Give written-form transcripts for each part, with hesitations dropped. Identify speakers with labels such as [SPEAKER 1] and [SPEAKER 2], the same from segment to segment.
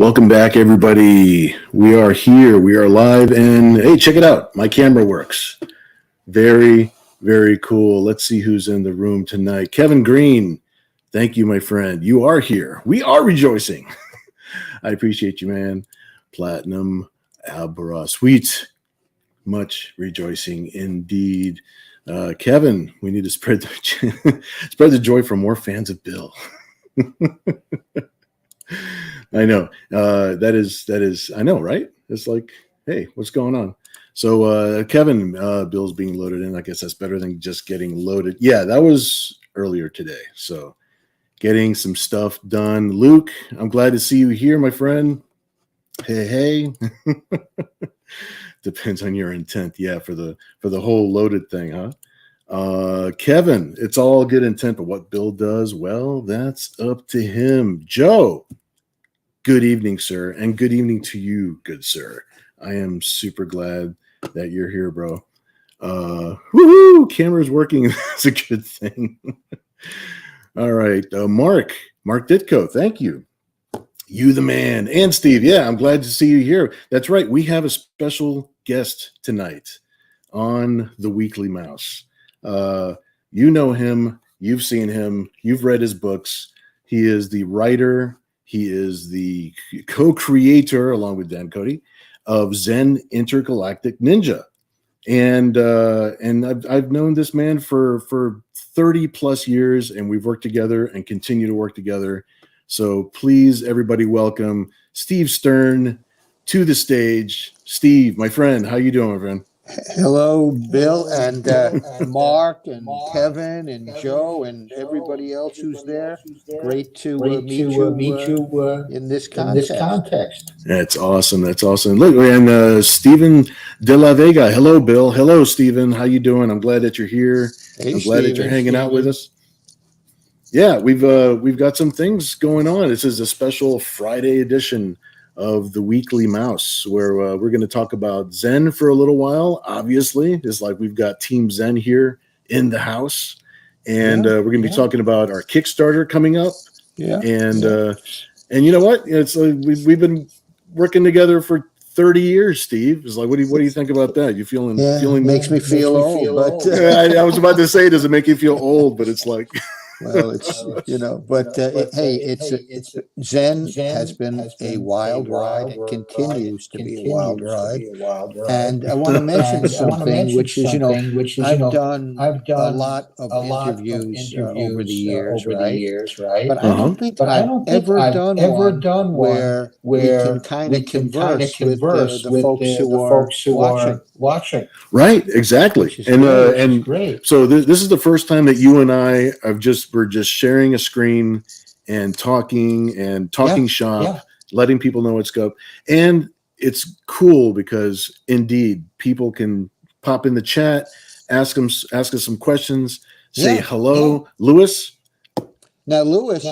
[SPEAKER 1] Welcome back, everybody. We are here. We are live, and hey, check it out. My camera works. Very, very cool. Let's see who's in the room tonight. Kevin Green, thank you, my friend. You are here. We are rejoicing. I appreciate you, man. Platinum Albara, sweet. Much rejoicing indeed. Kevin, we need to spread the joy for more fans of Bill. I know. That is, I know, right? It's like, hey, what's going on? So, Kevin, Bill's being loaded in. I guess that's better than just getting loaded. Yeah, that was earlier today. So, getting some stuff done. Luke, I'm glad to see you here, my friend. Hey. Depends on your intent. Yeah, for the whole loaded thing, huh? Kevin, it's all good intent, but what Bill does, well, that's up to him. Joe, good evening, sir, and good evening to you, good sir. I am super glad that you're here, bro. Woohoo! Camera's working. That's a good thing. All right, Mark Ditko, thank you. You the man. And Steve, yeah, I'm glad to see you here. That's right. We have a special guest tonight on the Weekly Mouse. You know him. You've seen him. You've read his books. He is the writer. He is the co-creator, along with Dan Cody, of ZEN Intergalactic Ninja. And I've known this man for 30 plus years, and we've worked together and continue to work together. So please, everybody, welcome Steve Stern to the stage. Steve, my friend, how you doing, my friend?
[SPEAKER 2] Hello, Bill and Mark and Kevin and Joe and everybody else who's there. Great to meet you in this context.
[SPEAKER 1] That's awesome. That's awesome. Look, and Stephen De La Vega. Hello, Bill. Hello, Stephen. How you doing? I'm glad that you're here.
[SPEAKER 2] Hey,
[SPEAKER 1] I'm glad that you're hanging out with us. Yeah, we've got some things going on. This is a special Friday edition of the Weekly Mouse, where we're going to talk about Zen for a little while. Obviously, it's like we've got Team Zen here in the house, and we're going to be talking about our Kickstarter coming up.
[SPEAKER 2] Yeah,
[SPEAKER 1] and you know what? It's like we've been working together for 30 years, Steve. It's like, what do you think about that? You feeling
[SPEAKER 2] makes me feel old, but
[SPEAKER 1] I was about to say, does it make you feel old? But it's like.
[SPEAKER 2] Well, it's but it's Zen has been a wild ride and continues to be a wild ride. And I want to mention something, which is I've done a lot of interviews over the years, right? But I don't think I've ever done one where we can kind of converse with the folks who are watching.
[SPEAKER 1] Right, exactly. And
[SPEAKER 2] great.
[SPEAKER 1] So this is the first time that you and I we're just sharing a screen and talking shop, letting people know what's up. And it's cool because indeed people can pop in the chat, ask us some questions, say hello. Lewis.
[SPEAKER 2] Now Lewis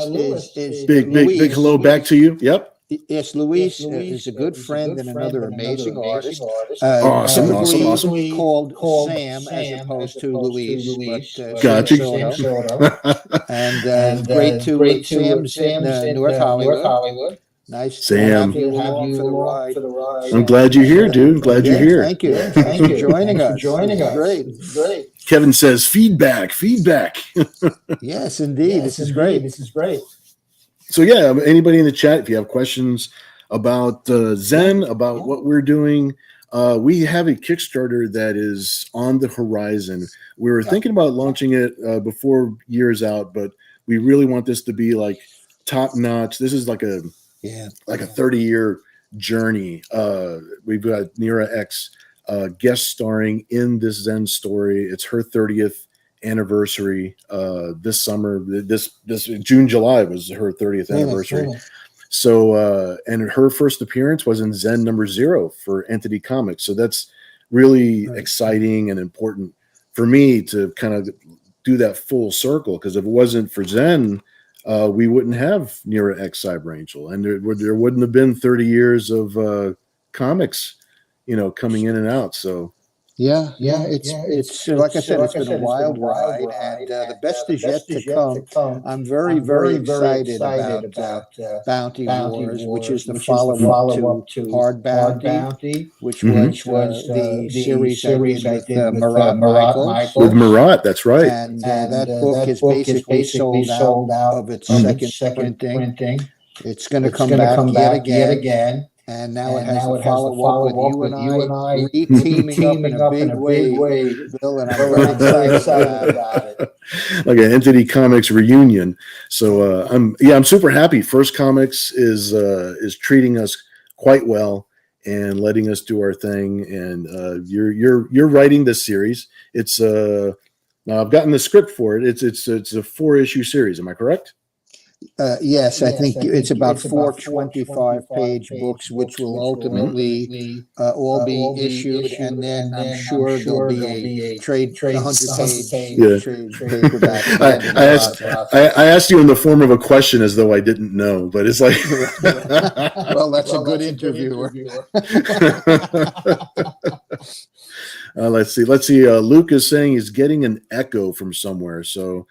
[SPEAKER 2] is
[SPEAKER 1] big hello back to you. Yep.
[SPEAKER 2] Yes, Luis is a good friend and another amazing artist.
[SPEAKER 1] Awesome.
[SPEAKER 2] Called Sam as opposed to Luis. But,
[SPEAKER 1] gotcha.
[SPEAKER 2] And great to Sam's in North Hollywood. Nice
[SPEAKER 1] Sam.
[SPEAKER 2] To have you along for the ride.
[SPEAKER 1] I'm glad you're here, dude. I'm glad you're here.
[SPEAKER 2] Thank you. Thanks for joining us. Great.
[SPEAKER 1] Kevin says feedback.
[SPEAKER 2] Yes, indeed. This is great.
[SPEAKER 1] So yeah, anybody in the chat, if you have questions about Zen, about what we're doing, we have a Kickstarter that is on the horizon. We were thinking about launching it before year's out, but we really want this to be like top notch. This is like a 30-year journey. We've got Nira-X guest starring in this Zen story. It's her 30th anniversary this summer. This July was her 30th anniversary. So and her first appearance was in Zen number 0 for Entity Comics. So that's really exciting and important for me to kind of do that full circle, because if it wasn't for Zen, we wouldn't have Nira-X Cyberangel, and there wouldn't have been 30 years of comics, coming in and out. So
[SPEAKER 2] Yeah, it's like I said, it's been a wild ride, and the best is yet to come. I'm very, very excited about Bounty Wars, which is the follow-up to Hard Bounty, which was the series I did with Marat Michaels.
[SPEAKER 1] With Marat, that's right.
[SPEAKER 2] And that book is basically sold out of its second printing. It's going to come back yet again. And now it has a follow-up with you and I re-teaming up in a big way, Bill, and I'm very excited about it.
[SPEAKER 1] Like an Entity Comics reunion. So I'm super happy. First Comics is treating us quite well and letting us do our thing. And you're writing this series. It's now I've gotten the script for it. It's a 4-issue series. Am I correct?
[SPEAKER 2] Yes, I think it's about 4 25-page books, which will ultimately all be issued, and then I'm sure there'll be a trade 100-page trade paperback.
[SPEAKER 1] I asked you in the form of a question as though I didn't know, but it's like,
[SPEAKER 2] well, that's a good interviewer.
[SPEAKER 1] Let's see. Luke is saying he's getting an echo from somewhere, so.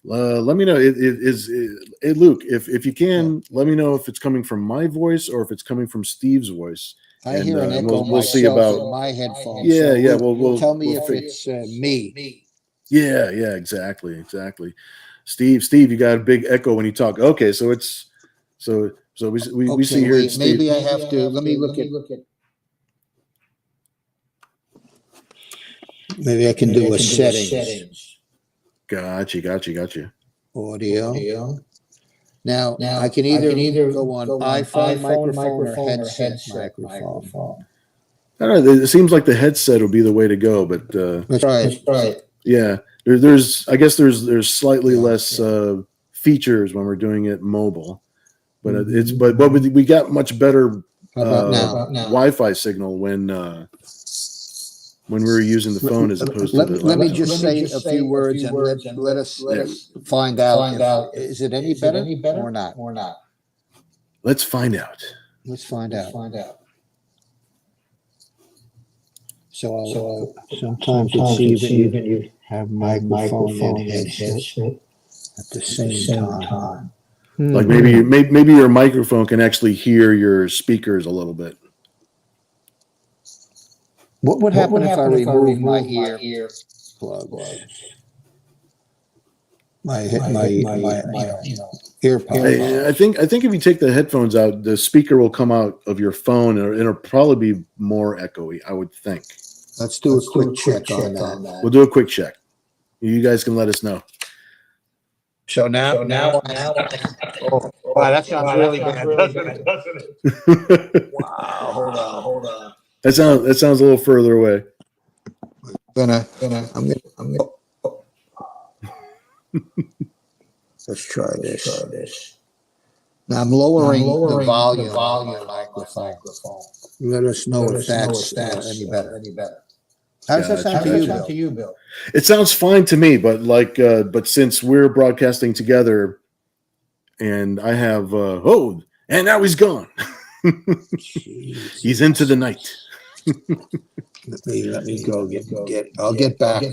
[SPEAKER 1] Let me know. Luke, if you can, let me know if it's coming from my voice or if it's coming from Steve's voice.
[SPEAKER 2] I hear an echo
[SPEAKER 1] we'll see about
[SPEAKER 2] in my headphones.
[SPEAKER 1] Yeah,
[SPEAKER 2] so
[SPEAKER 1] we'll
[SPEAKER 2] tell me if it's me.
[SPEAKER 1] Yeah, exactly. Steve, you got a big echo when you talk. Okay, so it's we see here.
[SPEAKER 2] Wait, maybe I have to. Let me look at. Maybe I can do a settings.
[SPEAKER 1] Gotcha.
[SPEAKER 2] Audio. Now I can either go on iPhone microphone or headset microphone.
[SPEAKER 1] I don't know. It seems like the headset will be the way to go, but
[SPEAKER 2] That's right.
[SPEAKER 1] Yeah, there's slightly less features when we're doing it mobile, but but we got much better Wi-Fi signal when we were using the phone as opposed to the.
[SPEAKER 2] Let me just say a few words and let us find out. Is it any better or not?
[SPEAKER 1] Let's find out.
[SPEAKER 2] So sometimes it's even you have microphone and headset at the same time.
[SPEAKER 1] Like maybe your microphone can actually hear your speakers a little bit.
[SPEAKER 2] What would happen if I remove my ear plugs? My ear plugs.
[SPEAKER 1] I think if you take the headphones out, the speaker will come out of your phone, and it'll probably be more echoey, I would think.
[SPEAKER 2] Let's do a quick check on that.
[SPEAKER 1] We'll do a quick check. You guys can let us know.
[SPEAKER 2] So now. Oh, wow, that sounds really bad, doesn't it? Wow, hold on.
[SPEAKER 1] That sounds a little further away.
[SPEAKER 2] I'm gonna. Let's try this. Now I'm lowering the volume on my microphone. Let us know if that's any better. How does that sound to you, Bill?
[SPEAKER 1] It sounds fine to me, but but since we're broadcasting together, and I have and now he's gone. He's into the night.
[SPEAKER 2] Let me go get. I'll get back.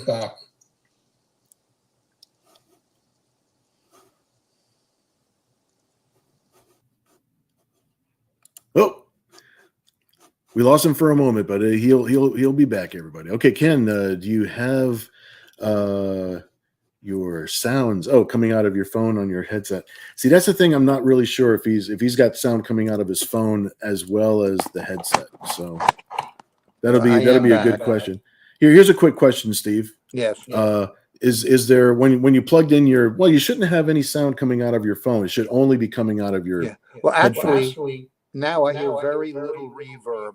[SPEAKER 1] Oh, we lost him for a moment, but he'll be back. Everybody, okay? Ken, do you have your sounds coming out of your phone on your headset? See, that's the thing. I'm not really sure if he's got sound coming out of his phone as well as the headset. So that'll be a good question. Here's a quick question, Steve.
[SPEAKER 2] Yes.
[SPEAKER 1] Is there when you plugged in you shouldn't have any sound coming out of your phone. It should only be coming out of your.
[SPEAKER 2] Yeah. Well, actually. Now I hear very little reverb,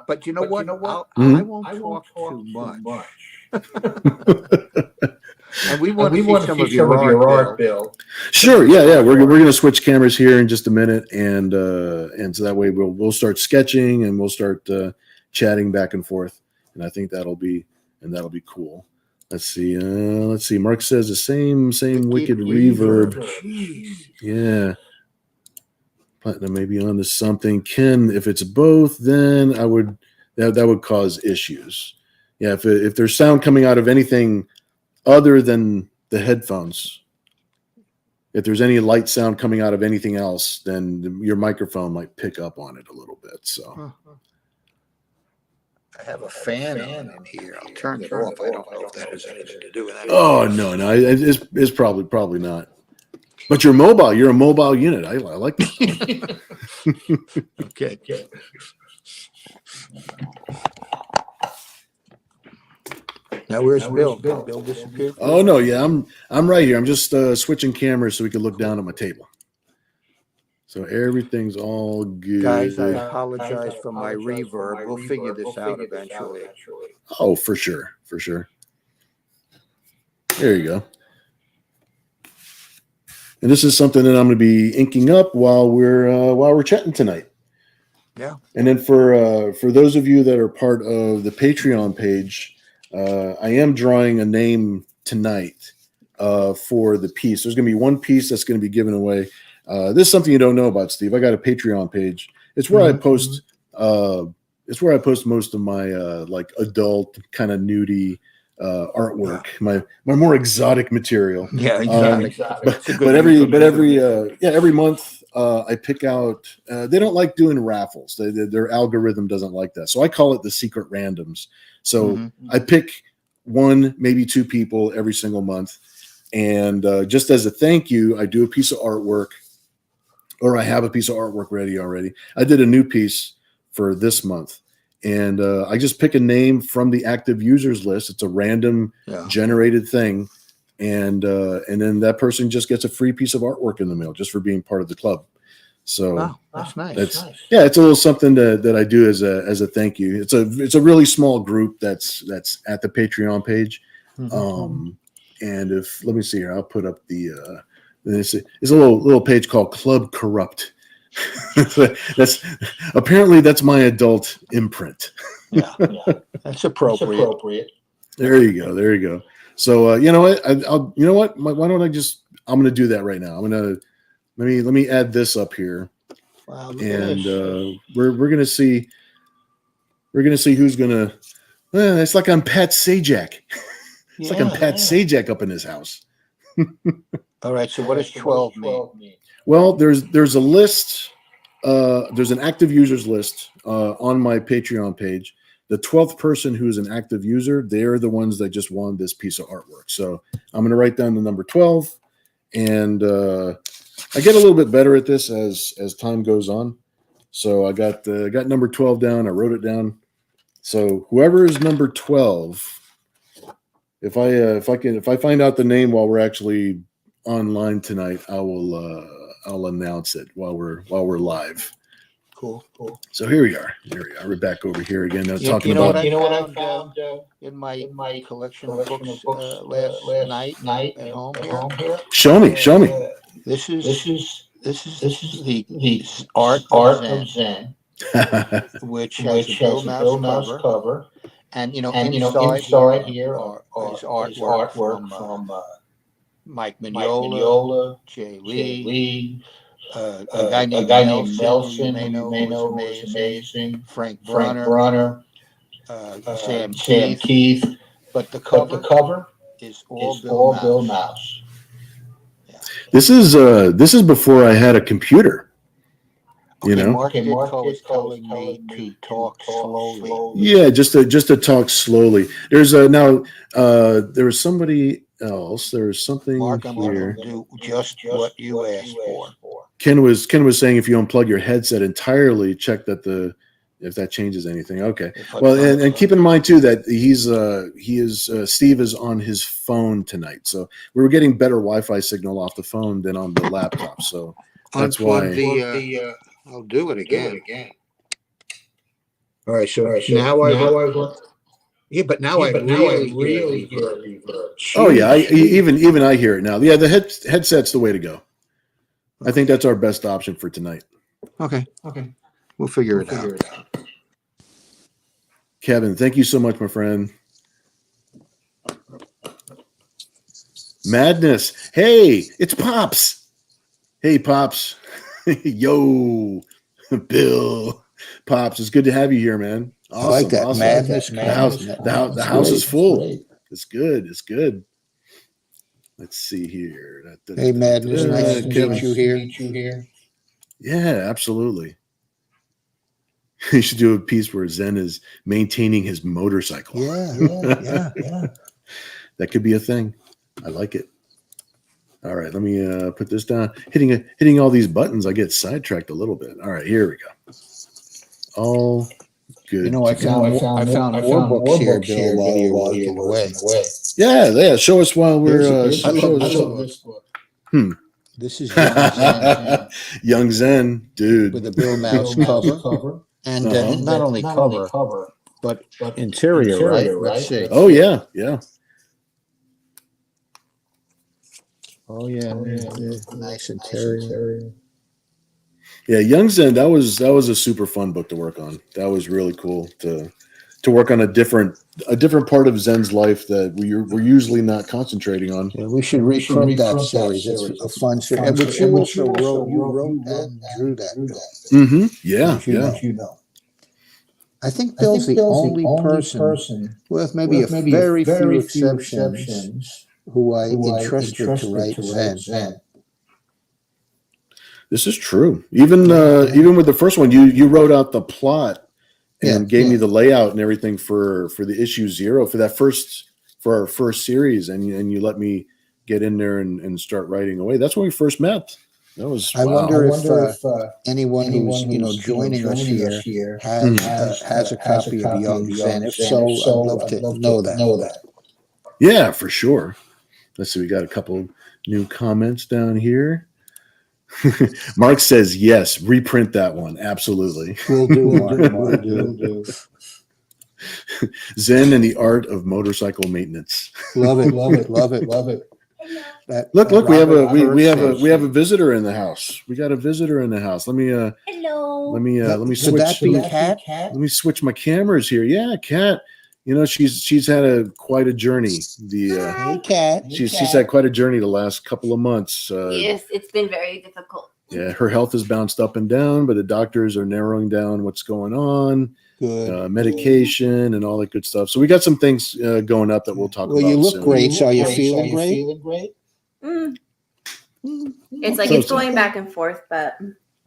[SPEAKER 2] but you know what? I won't talk too much. And we want to see some of your art, Bill.
[SPEAKER 1] Sure, yeah. We're gonna switch cameras here in just a minute, and so that way we'll start sketching and we'll start chatting back and forth, and I think that'll be cool. Let's see. Mark says the same wicked reverb. Yeah. Platinum may be onto something. Ken, if it's both, then that would cause issues. Yeah, if there's sound coming out of anything other than the headphones, if there's any light sound coming out of anything else, then your microphone might pick up on it a little bit. So
[SPEAKER 2] I have a fan on in here. I'll turn it off. I don't know if that has anything to do with that.
[SPEAKER 1] Oh no, it's probably not. But you're mobile. You're a mobile unit. I like that.
[SPEAKER 2] Okay. Now where's Bill? Bill disappeared.
[SPEAKER 1] Oh no, yeah, I'm right here. I'm just switching cameras so we can look down at my table. So everything's all good.
[SPEAKER 2] Guys, I apologize for my reverb. We'll figure this out eventually.
[SPEAKER 1] Oh, for sure. There you go. And this is something that I'm going to be inking up while we're chatting tonight.
[SPEAKER 2] Yeah.
[SPEAKER 1] And then for those of you that are part of the Patreon page, I am drawing a name tonight for the piece. There's going to be one piece that's going to be given away. This is something you don't know about, Steve. I got a Patreon page. It's where I post. It's where I post most of my like adult kind of nudie artwork, my more exotic material.
[SPEAKER 2] Yeah, exactly.
[SPEAKER 1] But every month I pick out. They don't like doing raffles. Their algorithm doesn't like that. So I call it the secret randoms. So I pick one, maybe two people every single month, and just as a thank you, I do a piece of artwork, or I have a piece of artwork ready already. I did a new piece for this month. And I just pick a name from the active users list. It's a random generated thing. And then that person just gets a free piece of artwork in the mail just for being part of the club. So
[SPEAKER 2] that's nice.
[SPEAKER 1] Yeah, it's a little something that I do as a thank you. It's a really small group that's at the Patreon page. And let me see here, I'll put up it's a little page called Club Corrupt. That's my adult imprint.
[SPEAKER 2] Yeah, that's appropriate.
[SPEAKER 1] There you go. So you know what? Why don't I'm going to do that right now. I'm going to let me add this up here.
[SPEAKER 2] Wow,
[SPEAKER 1] and we're going to see who's going to. It's like I'm Pat Sajak. It's like I'm Pat Sajak up in his house.
[SPEAKER 2] All right. So what does 12 mean?
[SPEAKER 1] Well, there's a list. There's an active users list on my Patreon page. The 12th person who is an active user, they're the ones that just won this piece of artwork. So I'm going to write down the number 12, and I get a little bit better at this as time goes on. So I got number 12 down. I wrote it down. So whoever is number 12, if I find out the name while we're actually online tonight, I'll announce it while we're live.
[SPEAKER 2] Cool.
[SPEAKER 1] So here we are. We're back over here again. Now talking
[SPEAKER 2] about.
[SPEAKER 1] What
[SPEAKER 2] I found in my collection of books last night at home here.
[SPEAKER 1] Show me.
[SPEAKER 2] This is the art of Zen, which has a Bill Mouse cover, and inside here is artwork from Mike Mignola, Jay Lee, a guy named Nelson, who is amazing, Frank Brunner, Sam Keith. But the cover is all Bill Mouse. Yeah.
[SPEAKER 1] This is before I had a computer.
[SPEAKER 2] Mark was telling me to talk slowly.
[SPEAKER 1] Yeah, just to talk slowly. There's there was somebody else. There was something
[SPEAKER 2] Mark, I'm
[SPEAKER 1] here.
[SPEAKER 2] going to do just what you asked for.
[SPEAKER 1] Ken was saying if you unplug your headset entirely, check that if that changes anything. Okay. Well, and keep in mind too that Steve is on his phone tonight, so we were getting better Wi-Fi signal off the phone than on the laptop. So that's why.
[SPEAKER 2] I'll do it again. All right. So now I. Yeah, but now I really hear reverb.
[SPEAKER 1] Oh yeah, even I hear it now. Yeah, the headset's the way to go. I think that's our best option for tonight.
[SPEAKER 2] Okay. We'll figure it out.
[SPEAKER 1] Kevin, thank you so much, my friend. Madness. Hey, it's Pops. Hey, Pops. Yo, Bill. Pops, it's good to have you here, man. Awesome.
[SPEAKER 2] I like that.
[SPEAKER 1] Awesome.
[SPEAKER 2] Madness.
[SPEAKER 1] The house is full. It's good. It's good. Let's see here.
[SPEAKER 2] Hey, Madness. Nice to meet you here.
[SPEAKER 1] Yeah, absolutely. You should do a piece where Zen is maintaining his motorcycle.
[SPEAKER 2] Yeah.
[SPEAKER 1] That could be a thing. I like it. All right, let me put this down. Hitting all these buttons, I get sidetracked a little bit. All right, here we go. All good.
[SPEAKER 2] You know, I found more books here, Bill, while you were away.
[SPEAKER 1] Yeah. Show us while we're.
[SPEAKER 2] I love this book. This is Young Zen,
[SPEAKER 1] Young Zen, dude,
[SPEAKER 2] with a Bill Mouse cover, and not only cover, but interior, right? Let's see.
[SPEAKER 1] Oh yeah.
[SPEAKER 2] Oh yeah, nice interior.
[SPEAKER 1] Yeah, Young Zen. That was a super fun book to work on. That was really cool to work on a different part of Zen's life that we're usually not concentrating on.
[SPEAKER 2] Yeah, we should reprint that series. It's a fun series. But you also wrote and drew that, Bill.
[SPEAKER 1] Mm-hmm. Yeah.
[SPEAKER 2] You know. I think Bill's the only person, with maybe a very few exceptions, who I entrusted to write Zen.
[SPEAKER 1] This is true. Even with the first one, you wrote out the plot and gave me the layout and everything for the issue 0 for our first series, and you let me get in there and start writing away. That's when we first met. That was.
[SPEAKER 2] I wonder if anyone who's joining us here has a copy of Young Zen. If so, I'd love to know that.
[SPEAKER 1] Yeah, for sure. Let's see. We got a couple new comments down here. Mark says yes. Reprint that one. Absolutely.
[SPEAKER 2] We'll do.
[SPEAKER 1] Zen and the Art of Motorcycle Maintenance.
[SPEAKER 2] Love it.
[SPEAKER 1] Look, we have a visitor in the house. We got a visitor in the house. Let me
[SPEAKER 3] Hello.
[SPEAKER 1] let me
[SPEAKER 2] Could that be a cat?
[SPEAKER 1] Let me switch my cameras here. Yeah, Cat. You know, she's had quite a journey.
[SPEAKER 2] Hey, Cat.
[SPEAKER 1] She's had quite a journey the last couple of months.
[SPEAKER 3] Yes, it's been very difficult.
[SPEAKER 1] Yeah, her health has bounced up and down, but the doctors are narrowing down what's going on.
[SPEAKER 2] Good.
[SPEAKER 1] Medication and all that good stuff. So we got some things going up that we'll talk about.
[SPEAKER 2] Well, you look
[SPEAKER 1] soon.
[SPEAKER 2] great. So are you feeling great?
[SPEAKER 3] It's like it's going back and forth, but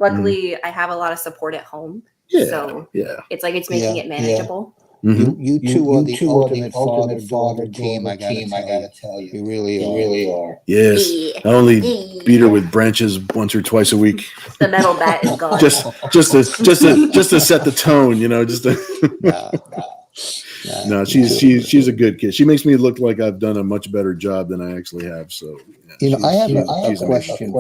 [SPEAKER 3] luckily I have a lot of support at home.
[SPEAKER 1] Yeah,
[SPEAKER 3] so
[SPEAKER 1] yeah.
[SPEAKER 3] It's like it's making it manageable.
[SPEAKER 1] Mm-hmm.
[SPEAKER 2] You two are the ultimate father team. I gotta tell you, you really are.
[SPEAKER 1] Yes, I only beat her with branches once or twice a week.
[SPEAKER 3] The metal bat is gone.
[SPEAKER 1] just to set the tone, you know. No, she's a good kid. She makes me look like I've done a much better job than I actually have. So,
[SPEAKER 2] I have a question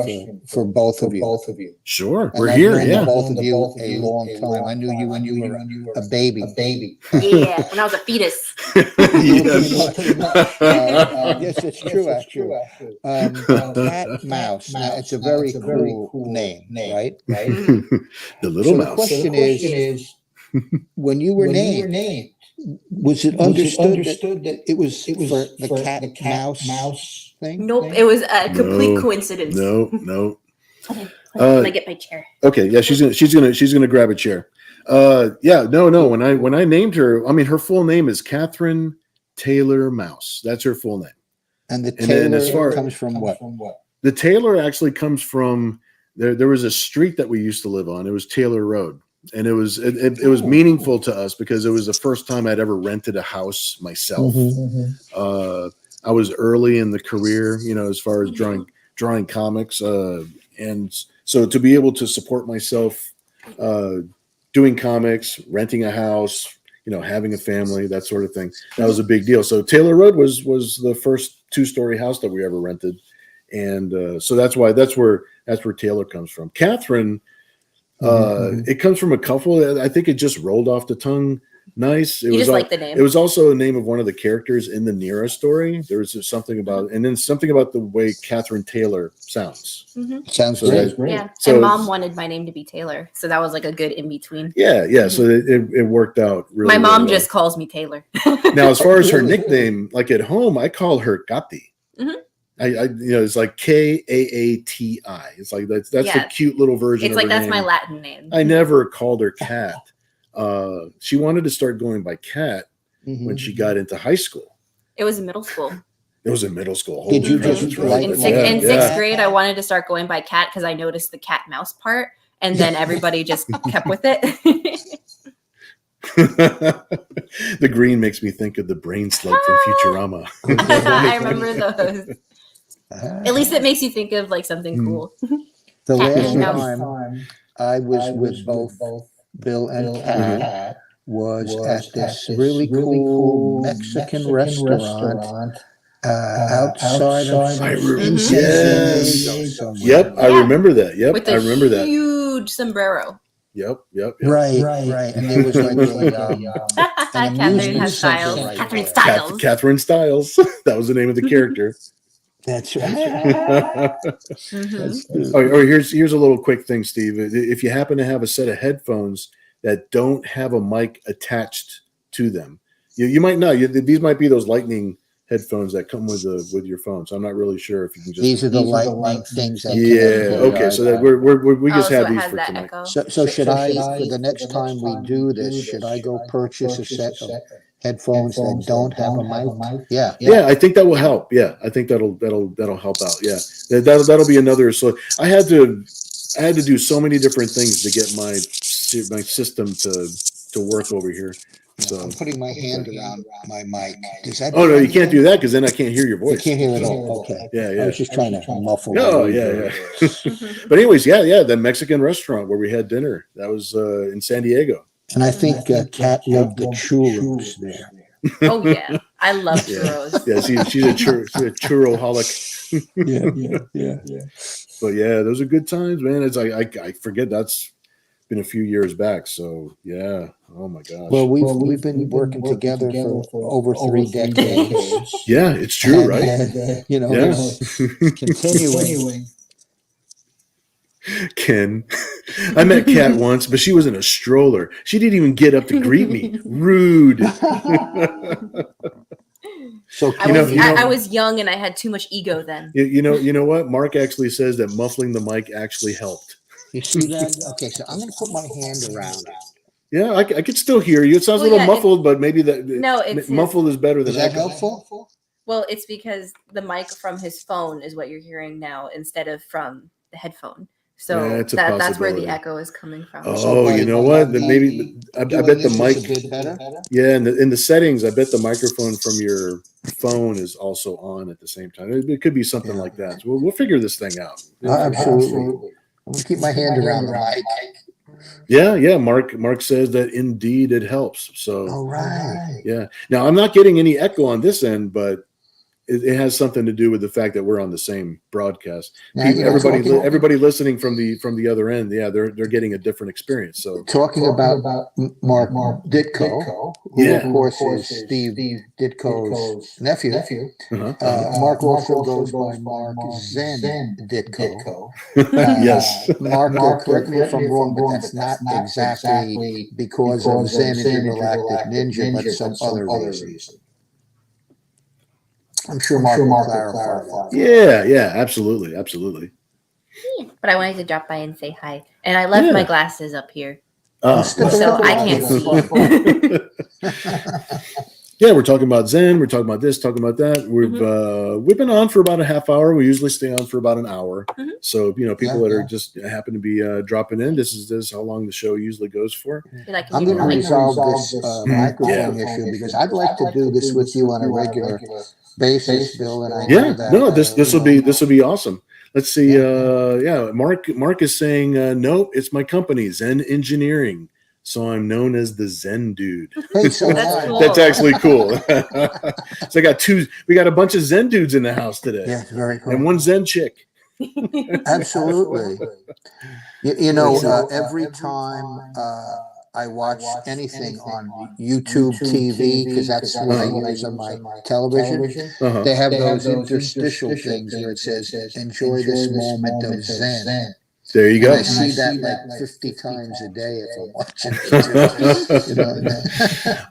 [SPEAKER 2] for both of you.
[SPEAKER 1] Sure,
[SPEAKER 2] And
[SPEAKER 1] we're
[SPEAKER 2] I've
[SPEAKER 1] here.
[SPEAKER 2] known
[SPEAKER 1] Yeah,
[SPEAKER 2] both of you a long time. I knew you when you were a baby.
[SPEAKER 3] Yeah, when I was a fetus.
[SPEAKER 2] Yes, it's true. Actually, Cat Mouse. Now, it's a very cool name, right?
[SPEAKER 1] The little mouse.
[SPEAKER 2] The question is, when you were named, was it understood that it was for the cat mouse thing?
[SPEAKER 3] Nope, it was a complete coincidence.
[SPEAKER 1] No.
[SPEAKER 3] Okay, let me get my chair.
[SPEAKER 1] Okay, yeah, she's gonna grab a chair. No. When I named her, I mean, her full name is Catherine Taylor Mouse. That's her full name.
[SPEAKER 2] And the Taylor comes from what?
[SPEAKER 1] The Taylor actually comes from there was a street that we used to live on. It was Taylor Road. And it was meaningful to us because it was the first time I'd ever rented a house myself. I was early in the career, you know, as far as drawing comics, and so to be able to support myself, doing comics, renting a house, you know, having a family, that sort of thing, that was a big deal. So Taylor Road was the first 2-story house that we ever rented, and so that's where Taylor comes from. Catherine. It comes from a couple. I think it just rolled off the tongue. Nice.
[SPEAKER 3] You just like the name.
[SPEAKER 1] It was also the name of one of the characters in the Nira story. There was something about, and then something about the way Catherine Taylor sounds.
[SPEAKER 2] Sounds
[SPEAKER 1] great.
[SPEAKER 3] Yeah,
[SPEAKER 1] so,
[SPEAKER 3] and Mom wanted my name to be Taylor, so that was like a good in between.
[SPEAKER 1] Yeah. So it worked out really.
[SPEAKER 3] My mom
[SPEAKER 1] really
[SPEAKER 3] just calls me Taylor.
[SPEAKER 1] Now, as far as her nickname, like at home, I call her Gatti. It's like Kaati. It's like that's the cute little version.
[SPEAKER 3] It's
[SPEAKER 1] of
[SPEAKER 3] like
[SPEAKER 1] her
[SPEAKER 3] that's
[SPEAKER 1] name.
[SPEAKER 3] my Latin name.
[SPEAKER 1] I never called her Cat. She wanted to start going by Cat when she got into high school.
[SPEAKER 3] It was in middle school.
[SPEAKER 1] It was in middle school.
[SPEAKER 2] Did you
[SPEAKER 1] Holy
[SPEAKER 2] just
[SPEAKER 1] crap, that's right.
[SPEAKER 3] In sixth grade, I wanted to start going by Cat because I noticed the cat mouse part, and then everybody just kept with it.
[SPEAKER 1] The green makes me think of the brain slug from Futurama.
[SPEAKER 3] I remember those. At least it makes you think of like something cool.
[SPEAKER 2] The
[SPEAKER 3] Cat
[SPEAKER 2] last
[SPEAKER 3] mouse.
[SPEAKER 2] time I was with both Bill and Kat was at this really cool Mexican restaurant outside of
[SPEAKER 1] I
[SPEAKER 2] in
[SPEAKER 1] yes.
[SPEAKER 2] San Diego somewhere.
[SPEAKER 1] Yep, I remember that. Yep,
[SPEAKER 3] With
[SPEAKER 1] I remember that.
[SPEAKER 3] huge sombrero.
[SPEAKER 1] Yep.
[SPEAKER 2] Right. And there was like an
[SPEAKER 3] Catherine
[SPEAKER 2] amusement
[SPEAKER 3] has
[SPEAKER 2] center
[SPEAKER 3] styles.
[SPEAKER 2] right
[SPEAKER 3] Catherine
[SPEAKER 2] there.
[SPEAKER 3] Styles.
[SPEAKER 1] Catherine Styles. That was the name of the character.
[SPEAKER 2] That's right.
[SPEAKER 3] Mhm.
[SPEAKER 1] Or here's a little quick thing, Steve. If you happen to have a set of headphones that don't have a mic attached to them, you might know. These might be those lightning headphones that come with your phone. So I'm not really sure if you can just.
[SPEAKER 2] These are the lightning things. That
[SPEAKER 1] Okay. So that we just
[SPEAKER 3] so
[SPEAKER 1] have
[SPEAKER 3] it
[SPEAKER 1] these
[SPEAKER 3] has
[SPEAKER 1] for
[SPEAKER 3] that
[SPEAKER 1] tonight.
[SPEAKER 3] echo.
[SPEAKER 2] So should I, for the next time we do this, should I go purchase a set of headphones that don't have a mic? Yeah.
[SPEAKER 1] Yeah, I think that will help. Yeah, I think that'll help out. Yeah, that'll be another. So I had to do so many different things to get my system to work over here. So
[SPEAKER 2] I'm putting my hand around my mic. Does that?
[SPEAKER 1] Oh no, you can't do that because then I can't hear your
[SPEAKER 2] You
[SPEAKER 1] voice.
[SPEAKER 2] can't hear it at all. Okay.
[SPEAKER 1] Yeah.
[SPEAKER 2] I was just trying to muffle.
[SPEAKER 1] Oh yeah. But anyways, yeah, the Mexican restaurant where we had dinner, that was in San Diego.
[SPEAKER 2] And I think Kat loved the churros there.
[SPEAKER 3] Oh yeah, I love churros.
[SPEAKER 1] Yeah, she's a churroholic.
[SPEAKER 2] Yeah.
[SPEAKER 1] But yeah, those are good times, man. It's I forget that's been a few years back. So yeah. Oh my gosh.
[SPEAKER 2] Well, we've been working together for over 3 decades.
[SPEAKER 1] Yeah, it's true, right?
[SPEAKER 2] You know, continuing.
[SPEAKER 1] Ken, I met Kat once, but she was in a stroller. She didn't even get up to greet me. Rude.
[SPEAKER 2] So
[SPEAKER 3] I was young and I had too much ego then.
[SPEAKER 1] You know what? Mark actually says that muffling the mic actually helped.
[SPEAKER 2] You see that? Okay, so I'm going to put my hand around it.
[SPEAKER 1] Yeah, I could still hear you. It sounds a little muffled, but maybe
[SPEAKER 3] it's
[SPEAKER 1] muffled is better than
[SPEAKER 2] Is that
[SPEAKER 1] echo.
[SPEAKER 2] helpful?
[SPEAKER 3] Well, it's because the mic from his phone is what you're hearing now instead of from the headphone. So
[SPEAKER 1] Yeah, it's a
[SPEAKER 3] that's where the
[SPEAKER 1] possibility.
[SPEAKER 3] echo is coming from.
[SPEAKER 1] Oh, you know what? Then maybe I bet the mic.
[SPEAKER 2] A bit better?
[SPEAKER 1] Yeah, in the settings, I bet the microphone from your phone is also on at the same time. It could be something like that. So we'll figure this thing out.
[SPEAKER 2] Absolutely. I'm going to keep my hand around the mic.
[SPEAKER 1] Yeah. Mark says that indeed it helps. So
[SPEAKER 2] All right.
[SPEAKER 1] yeah. Now I'm not getting any echo on this end, but it has something to do with the fact that we're on the same broadcast.
[SPEAKER 2] Now, you know,
[SPEAKER 1] Everybody listening from the other end, yeah, they're getting a different experience. So
[SPEAKER 2] talking about Mark Ditko, who of course is Steve Ditko's nephew. Mark also goes by Mark ZEN Ditko.
[SPEAKER 1] Yes.
[SPEAKER 2] Mark, correct me if I'm wrong, but that's not exactly because of Zen and Intergalactic Ninja, but some other reason. I'm sure Mark will clarify that.
[SPEAKER 1] Yeah, absolutely.
[SPEAKER 3] Yeah, but I wanted to drop by and say hi. And I left my glasses up here.
[SPEAKER 2] So
[SPEAKER 3] I can't see.
[SPEAKER 1] Yeah, we're talking about Zen. We're talking about this, talking about that. We've been on for about a half hour. We usually stay on for about an hour. So people that are just happen to be dropping in, this is how long the show usually goes for.
[SPEAKER 2] I'm going to resolve this microphone issue because I'd like to do this with you on a regular basis, Bill. And I know that,
[SPEAKER 1] this will be awesome. Let's see. Mark is saying nope. It's my company, Zen Engineering. So I'm known as the Zen dude.
[SPEAKER 2] Hey, so
[SPEAKER 3] That's cool.
[SPEAKER 1] That's actually cool. So we got a bunch of Zen dudes in the house today.
[SPEAKER 2] Yeah, very cool.
[SPEAKER 1] And one Zen chick.
[SPEAKER 2] Absolutely. You know, every time I watch anything on YouTube TV, because that's what I use on my television, they have those interstitial things where it says, enjoy this moment of Zen.
[SPEAKER 1] There you go.
[SPEAKER 2] And I see that like 50 times a day if I'm watching.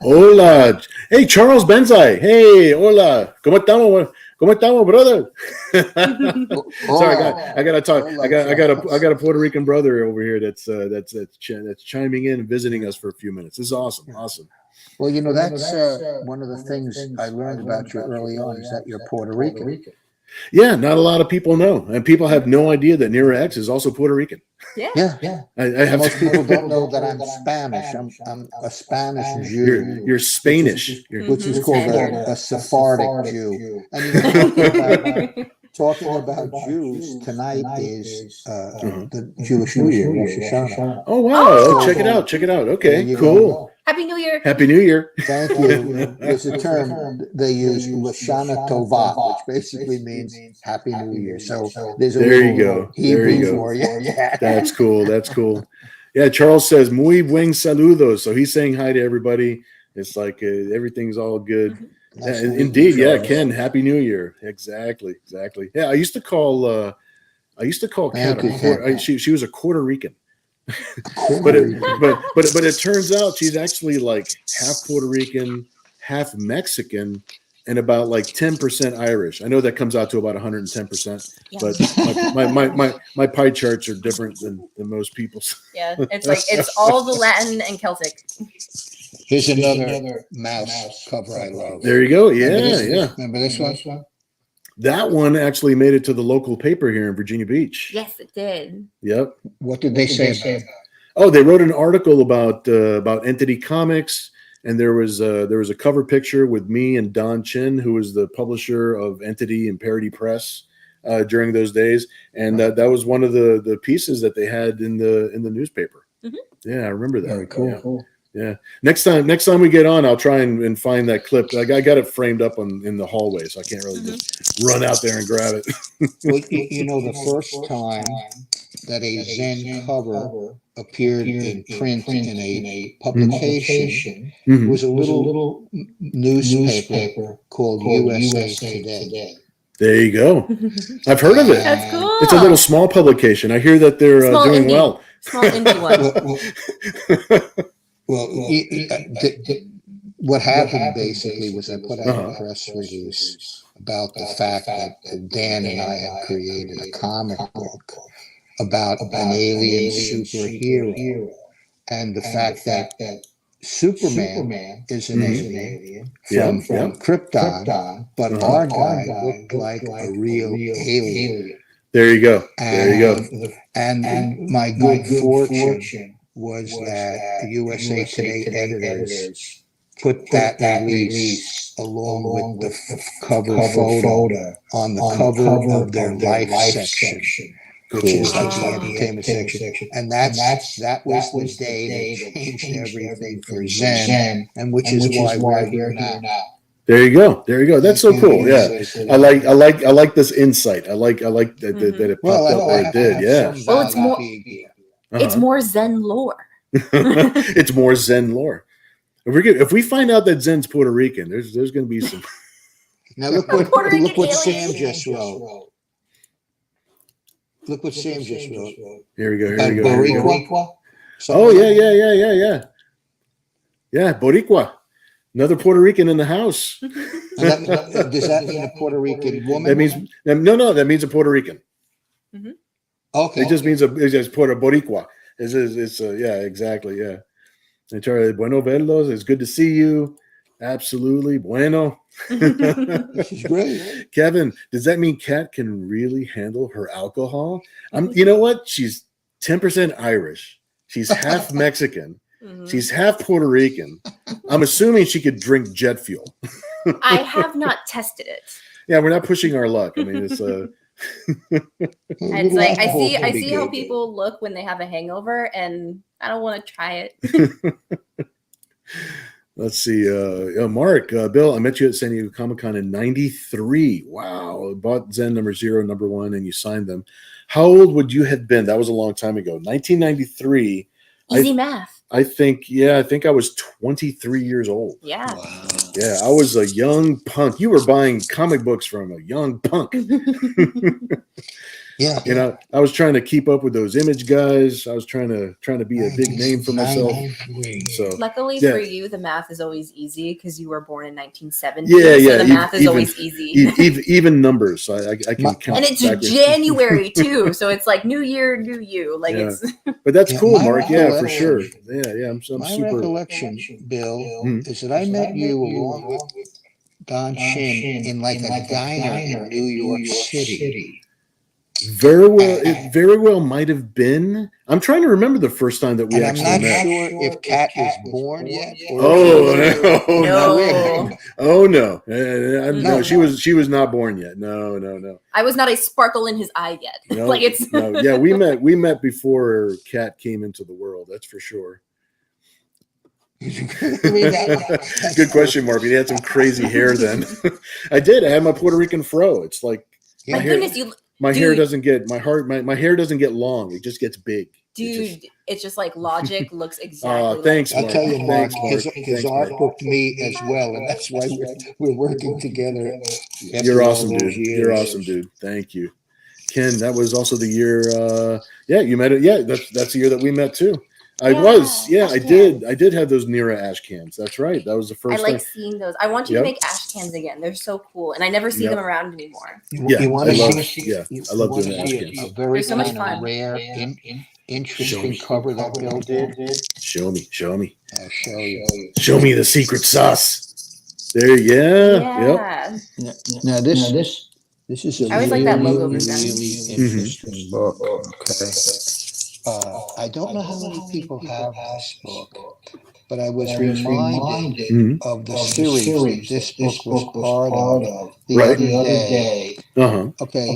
[SPEAKER 1] Hola. Hey, Charles Benzai. Hey, hola. ¿Cómo ¿Cómo estamos, brother? Sorry,
[SPEAKER 2] Hola.
[SPEAKER 1] I gotta talk.
[SPEAKER 2] Hola,
[SPEAKER 1] I got a Puerto Rican brother over here that's chiming in and visiting us for a few minutes. This is awesome. Awesome.
[SPEAKER 2] Well, that's one of the things I learned about you early on is that you're Puerto Rican.
[SPEAKER 1] Yeah, not a lot of people know, and people have no idea that Nira-X is also Puerto Rican.
[SPEAKER 2] Yeah.
[SPEAKER 1] I have
[SPEAKER 2] Most people don't know that I'm Spanish. I'm a Spanish Jew.
[SPEAKER 1] You're Spanish,
[SPEAKER 2] which is called a Sephardic Jew. And talking about Jews, tonight is the Jewish New Year, Rosh Hashanah.
[SPEAKER 1] Oh wow! Check it out. Check it out. Okay, cool.
[SPEAKER 3] Happy New Year.
[SPEAKER 1] Happy New Year.
[SPEAKER 2] Thank you. There's a term they use, Lashana Tova, which basically means Happy New Year. So there's a
[SPEAKER 1] There you go.
[SPEAKER 2] Hebrew
[SPEAKER 1] There you go.
[SPEAKER 2] for you. Yeah.
[SPEAKER 1] That's cool. That's cool. Yeah, Charles says muy buen saludos. So he's saying hi to everybody. It's like everything's all good.
[SPEAKER 2] Nice
[SPEAKER 1] Yeah,
[SPEAKER 2] to meet
[SPEAKER 1] indeed.
[SPEAKER 2] you,
[SPEAKER 1] Yeah,
[SPEAKER 2] Charles.
[SPEAKER 1] Ken. Happy New Year. Exactly. Yeah, I used to call Kat.
[SPEAKER 2] Thank you,
[SPEAKER 1] She was a Puerto Rican.
[SPEAKER 2] Cool.
[SPEAKER 1] But it turns out she's actually like half Puerto Rican, half Mexican, and about like 10% Irish. I know that comes out to about 110%, but my pie charts are different than most people's.
[SPEAKER 3] Yeah, it's all the Latin and Celtic.
[SPEAKER 2] Here's another mouse cover I love.
[SPEAKER 1] There you go. Yeah,
[SPEAKER 2] Remember this?
[SPEAKER 1] yeah.
[SPEAKER 2] Remember this one?
[SPEAKER 1] That one actually made it to the local paper here in Virginia Beach.
[SPEAKER 3] Yes, it did.
[SPEAKER 1] Yep.
[SPEAKER 2] What did they say about it?
[SPEAKER 1] Oh, they wrote an article about Entity Comics, and there was a cover picture with me and Don Chin, who was the publisher of Entity and Parody Press during those days, and that was one of the pieces that they had in the newspaper. Mm-hmm. Yeah, I remember that.
[SPEAKER 2] Very cool.
[SPEAKER 1] Yeah. Next time we get on, I'll try and find that clip. I got it framed up in the hallway, so I can't really just run out there and grab it.
[SPEAKER 2] Well, the first time that a Zen cover appeared in print in a publication was a little newspaper called USA Today.
[SPEAKER 1] There you go. I've heard of it.
[SPEAKER 3] That's cool.
[SPEAKER 1] It's a little small publication. I hear that they're doing
[SPEAKER 3] indie.
[SPEAKER 1] well.
[SPEAKER 3] Small indie one.
[SPEAKER 2] Well, what happened basically was I put out a press release about the fact that Dan and I had created a comic book about an alien superhero, and the fact that Superman is an alien from Krypton, but our guy looked like a real alien.
[SPEAKER 1] There you go. There you go.
[SPEAKER 2] And my good fortune was that USA Today editors put that release along with the cover photo on the cover of their life section, which is like the entertainment section. And that was the day that changed everything for Zen, and which is why we're here now.
[SPEAKER 1] There you go. There you go. That's so cool. Yeah, I like this insight. I like that it popped up where it did. Yeah.
[SPEAKER 3] Well, it's more. It's more Zen lore.
[SPEAKER 1] It's more Zen lore. If we find out that Zen's Puerto Rican, there's going to be some.
[SPEAKER 2] Now look what Sam just wrote. Look what Sam just wrote.
[SPEAKER 1] Here we go. Here we go.
[SPEAKER 2] Boricua.
[SPEAKER 1] Oh yeah. Yeah, Boricua. Another Puerto Rican in the house.
[SPEAKER 2] Does that mean a Puerto Rican woman?
[SPEAKER 1] That means no. That means a Puerto Rican.
[SPEAKER 3] Mm-hmm.
[SPEAKER 2] Okay.
[SPEAKER 1] It just means it's just Puerto Boricua. It's yeah, exactly, yeah. And Charlie, bueno verlos. It's good to see you. Absolutely, bueno.
[SPEAKER 2] This is great.
[SPEAKER 1] Kevin, does that mean Kat can really handle her alcohol? You know what? She's 10% Irish. She's half Mexican. Mm-hmm. She's half Puerto Rican. I'm assuming she could drink jet fuel.
[SPEAKER 3] I have not tested it.
[SPEAKER 1] Yeah, we're not pushing our luck. I mean, it's
[SPEAKER 3] It's like I see how people look when they have a hangover, and I don't want to try it.
[SPEAKER 1] Let's see. Mark, Bill, I met you at San Diego Comic-Con in 93. Wow. I bought Zen number 0, number 1, and you signed them. How old would you have been? That was a long time ago. 1993.
[SPEAKER 3] Easy math.
[SPEAKER 1] I think I was 23 years old.
[SPEAKER 3] Yeah.
[SPEAKER 2] Wow.
[SPEAKER 1] Yeah, I was a young punk. You were buying comic books from a young punk.
[SPEAKER 2] Yeah.
[SPEAKER 1] You know, I was trying to keep up with those image guys. I was trying to be a big name for myself. So
[SPEAKER 3] Luckily
[SPEAKER 1] yeah.
[SPEAKER 3] for you, the math is always easy because you were born in 1970.
[SPEAKER 1] Yeah,
[SPEAKER 3] so
[SPEAKER 1] yeah,
[SPEAKER 3] the math is always easy.
[SPEAKER 1] Even numbers, so I can count.
[SPEAKER 3] And it's
[SPEAKER 1] backwards.
[SPEAKER 3] January too, so it's like New Year, New You. Like
[SPEAKER 1] Yeah.
[SPEAKER 3] it's.
[SPEAKER 1] But that's
[SPEAKER 2] Yeah,
[SPEAKER 1] cool,
[SPEAKER 2] my
[SPEAKER 1] Mark. Yeah, for sure.
[SPEAKER 2] recollection-
[SPEAKER 1] Yeah, I'm
[SPEAKER 2] My
[SPEAKER 1] super.
[SPEAKER 2] recollection, Bill, is that I met you along with Don Shin in like a diner in New York City.
[SPEAKER 1] Very well, it very well might have been. I'm trying to remember the first time that we
[SPEAKER 2] And I'm
[SPEAKER 1] actually
[SPEAKER 2] not
[SPEAKER 1] met.
[SPEAKER 2] sure if Kat was born yet. Or
[SPEAKER 1] Oh
[SPEAKER 2] if she was
[SPEAKER 1] no,
[SPEAKER 3] No.
[SPEAKER 1] Oh no, no,
[SPEAKER 3] No.
[SPEAKER 1] she was not born yet. No.
[SPEAKER 3] I was not a sparkle in his eye yet.
[SPEAKER 1] No,
[SPEAKER 3] like it's.
[SPEAKER 1] no. Yeah, we met before Kat came into the world. That's for sure. Good question, Marvin. You had some crazy hair then. I did. I had my Puerto Rican fro. It's like
[SPEAKER 3] My
[SPEAKER 1] hair-
[SPEAKER 3] goodness, you.
[SPEAKER 1] my
[SPEAKER 3] Dude.
[SPEAKER 1] hair doesn't get my hair doesn't get long. It just gets big.
[SPEAKER 3] Dude, it's just like logic looks exactly like
[SPEAKER 1] thanks,
[SPEAKER 2] I'll
[SPEAKER 1] Mark.
[SPEAKER 2] tell you, Mark,
[SPEAKER 1] Thanks, Mark.
[SPEAKER 2] his
[SPEAKER 1] Thanks,
[SPEAKER 2] art
[SPEAKER 1] Mark.
[SPEAKER 2] booked me as well, and that's why we're working together. after
[SPEAKER 1] You're
[SPEAKER 2] all
[SPEAKER 1] awesome,
[SPEAKER 2] those
[SPEAKER 1] dude.
[SPEAKER 2] years.
[SPEAKER 1] You're awesome, dude. Thank you, Ken. That was also the year. Yeah, you met it. Yeah, that's the year that we met too. I
[SPEAKER 3] ash
[SPEAKER 1] did.
[SPEAKER 3] cans.
[SPEAKER 1] I did have those Nira ash cans. That's right. That was the
[SPEAKER 3] I
[SPEAKER 1] first
[SPEAKER 3] like
[SPEAKER 1] thing.
[SPEAKER 3] seeing those. I want you
[SPEAKER 1] Yep.
[SPEAKER 3] to make ash cans again. They're so cool, and I never see
[SPEAKER 1] Yep.
[SPEAKER 3] them around anymore.
[SPEAKER 1] Yeah,
[SPEAKER 2] you want
[SPEAKER 1] I
[SPEAKER 2] to
[SPEAKER 1] love.
[SPEAKER 2] see?
[SPEAKER 1] Yeah,
[SPEAKER 2] You
[SPEAKER 1] I love
[SPEAKER 2] wanna
[SPEAKER 1] doing ash
[SPEAKER 2] see
[SPEAKER 1] cans.
[SPEAKER 2] a very
[SPEAKER 3] They're so much
[SPEAKER 2] kind
[SPEAKER 3] fun.
[SPEAKER 2] of rare, interesting cover that Bill did.
[SPEAKER 1] Show me.
[SPEAKER 2] I'll show you.
[SPEAKER 1] Show me the secret sauce. There, yeah. Yep.
[SPEAKER 2] Now this is a
[SPEAKER 3] I always like that logo design.
[SPEAKER 2] really interesting book. Okay. I don't know how many people have this book, but I was reminded
[SPEAKER 1] Mhm.
[SPEAKER 2] of the series that this book was part of the
[SPEAKER 1] Right.
[SPEAKER 2] other day.
[SPEAKER 1] Uh-huh.
[SPEAKER 2] Okay,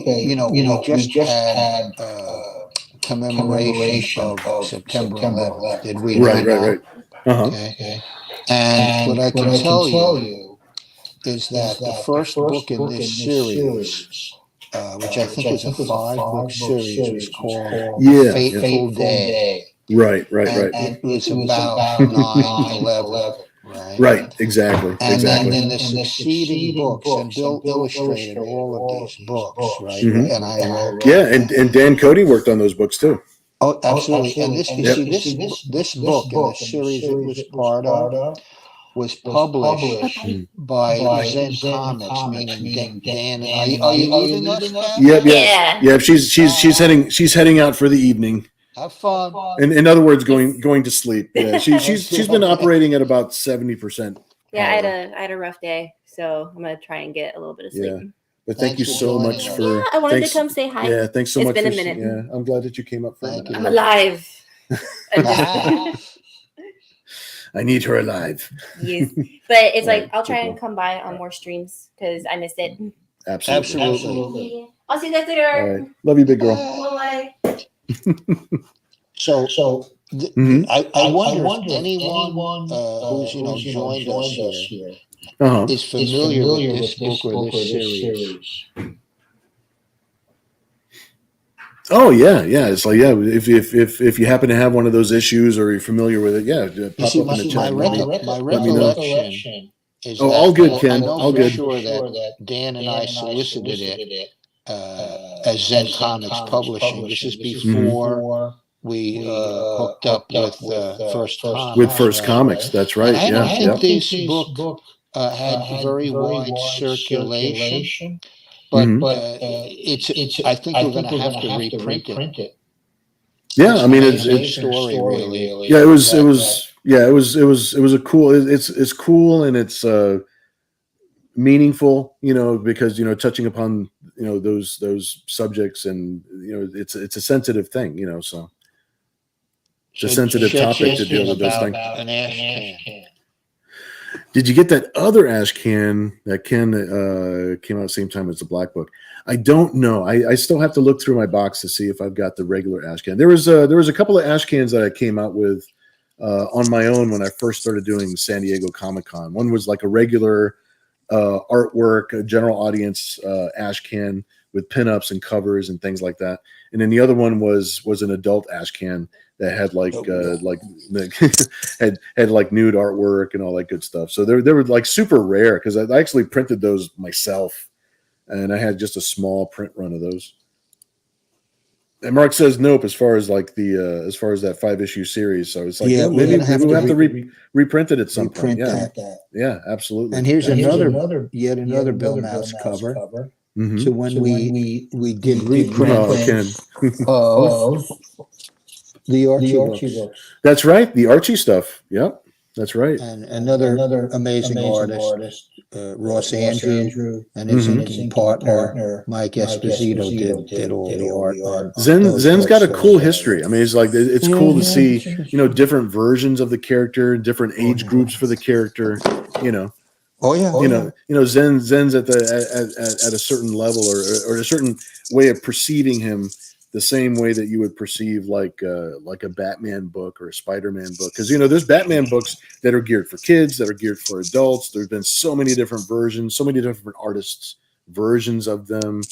[SPEAKER 2] we just had commemoration of September 11th. Did we?
[SPEAKER 1] Right.
[SPEAKER 2] not?
[SPEAKER 1] Uh-huh.
[SPEAKER 2] Okay. And what I can tell you is that the first book in this series, which I think was a 5-book series, was called
[SPEAKER 1] Yeah.
[SPEAKER 2] Fateful Day.
[SPEAKER 1] Right.
[SPEAKER 2] And it was about 9/11.
[SPEAKER 1] Right. Exactly.
[SPEAKER 2] And then in the succeeding books, and Bill illustrated all of these books, right?
[SPEAKER 1] Mhm.
[SPEAKER 2] And I wrote.
[SPEAKER 1] Yeah, and Dan Cody worked on those books too.
[SPEAKER 2] Oh, absolutely. And this, you see, this book in the series it was part of was published by ZEN Comics, meaning Dan. Are you leaving us, Kat?
[SPEAKER 1] Yep.
[SPEAKER 3] Yeah.
[SPEAKER 1] Yeah. She's heading out for the evening.
[SPEAKER 2] Have fun.
[SPEAKER 1] In other words, going to sleep. Yeah. She's been operating at about 70%.
[SPEAKER 3] Yeah, I had a rough day, so I'm gonna try and get a little bit of sleep.
[SPEAKER 1] Yeah. But thank you
[SPEAKER 2] Thanks for
[SPEAKER 1] so
[SPEAKER 2] joining
[SPEAKER 1] much
[SPEAKER 2] us.
[SPEAKER 1] for.
[SPEAKER 3] Yeah, I wanted
[SPEAKER 1] thanks-
[SPEAKER 3] to come say hi.
[SPEAKER 1] Yeah, thanks so
[SPEAKER 3] It's
[SPEAKER 1] much.
[SPEAKER 3] been a
[SPEAKER 1] for,
[SPEAKER 3] minute.
[SPEAKER 1] Yeah, I'm glad that you came up for a
[SPEAKER 2] Thank
[SPEAKER 1] minute.
[SPEAKER 3] I'm alive.
[SPEAKER 1] I need her alive.
[SPEAKER 3] Yes. But it's like
[SPEAKER 1] Right,
[SPEAKER 3] I'll try
[SPEAKER 1] cool.
[SPEAKER 3] and come by on more streams because I missed it.
[SPEAKER 1] Absolutely.
[SPEAKER 3] Yeah. I'll see you guys
[SPEAKER 1] All
[SPEAKER 3] later.
[SPEAKER 1] right. Love you, big girl.
[SPEAKER 3] Bye.
[SPEAKER 2] So
[SPEAKER 1] Mhm.
[SPEAKER 2] I wonder if anyone who's joined us here
[SPEAKER 1] Uh-huh.
[SPEAKER 2] is familiar with this book or this series.
[SPEAKER 1] Oh yeah. It's like if you happen to have one of those issues or you're familiar with it,
[SPEAKER 2] You
[SPEAKER 1] pop
[SPEAKER 2] see,
[SPEAKER 1] up in the
[SPEAKER 2] my
[SPEAKER 1] chat.
[SPEAKER 2] recollection is
[SPEAKER 1] Oh,
[SPEAKER 2] that
[SPEAKER 1] all good,
[SPEAKER 2] I
[SPEAKER 1] Ken.
[SPEAKER 2] know
[SPEAKER 1] All
[SPEAKER 2] for
[SPEAKER 1] good.
[SPEAKER 2] sure that Dan and I solicited it as ZEN Comics Publishing. This is before we hooked up with First Comics.
[SPEAKER 1] With First
[SPEAKER 2] right?
[SPEAKER 1] Comics, that's right.
[SPEAKER 2] And I don't
[SPEAKER 1] Yeah.
[SPEAKER 2] think this book had very wide circulation,
[SPEAKER 1] Mhm.
[SPEAKER 2] but it's. I think we're going to have to reprint it.
[SPEAKER 1] Yeah, I mean
[SPEAKER 2] It's
[SPEAKER 1] it's
[SPEAKER 2] an amazing story, really.
[SPEAKER 1] yeah, it was a cool. It's cool and it's meaningful, because touching upon those subjects and it's a sensitive thing, so it's a sensitive topic to deal with those things.
[SPEAKER 2] An ash can.
[SPEAKER 1] Did you get that other ash can that came out at the same time as the Black Book? I don't know. I still have to look through my box to see if I've got the regular ash can. There was a couple of ash cans that I came out with on my own when I first started doing San Diego Comic-Con. One was like a regular artwork, a general audience ash can with pinups and covers and things like that. And then the other one was an adult ash can that had had like nude artwork and all that good stuff. So they were like super rare because I actually printed those myself, and I had just a small print run of those. And Mark says nope as far as like the as far as that 5-issue series. So it's like
[SPEAKER 2] Yeah,
[SPEAKER 1] maybe
[SPEAKER 2] we'll have
[SPEAKER 1] we'll
[SPEAKER 2] to
[SPEAKER 1] have to reprint it at some point.
[SPEAKER 2] reprint
[SPEAKER 1] Yeah,
[SPEAKER 2] that.
[SPEAKER 1] yeah, absolutely.
[SPEAKER 2] And here's
[SPEAKER 1] Yeah.
[SPEAKER 2] yet another Bill Mouse cover.
[SPEAKER 1] Mhm.
[SPEAKER 2] So when we did reprint
[SPEAKER 1] Oh, Ken.
[SPEAKER 2] of the Archie books,
[SPEAKER 1] That's right. The Archie stuff. Yep, that's right.
[SPEAKER 2] and another amazing artist, Ross Andrew, and his inking partner Mike Esposito did all the art. On those
[SPEAKER 1] Zen's got a
[SPEAKER 2] books.
[SPEAKER 1] cool history. I mean, it's like it's cool to see,
[SPEAKER 2] Sure.
[SPEAKER 1] different versions of the character, different age groups for the character.
[SPEAKER 2] Oh yeah.
[SPEAKER 1] Zen's at at a certain level or a certain way of perceiving him, the same way that you would perceive like a Batman book or a Spider-Man book, because there's Batman books that are geared for kids, that are geared for adults. There's been so many different versions, so many different artists' versions of them.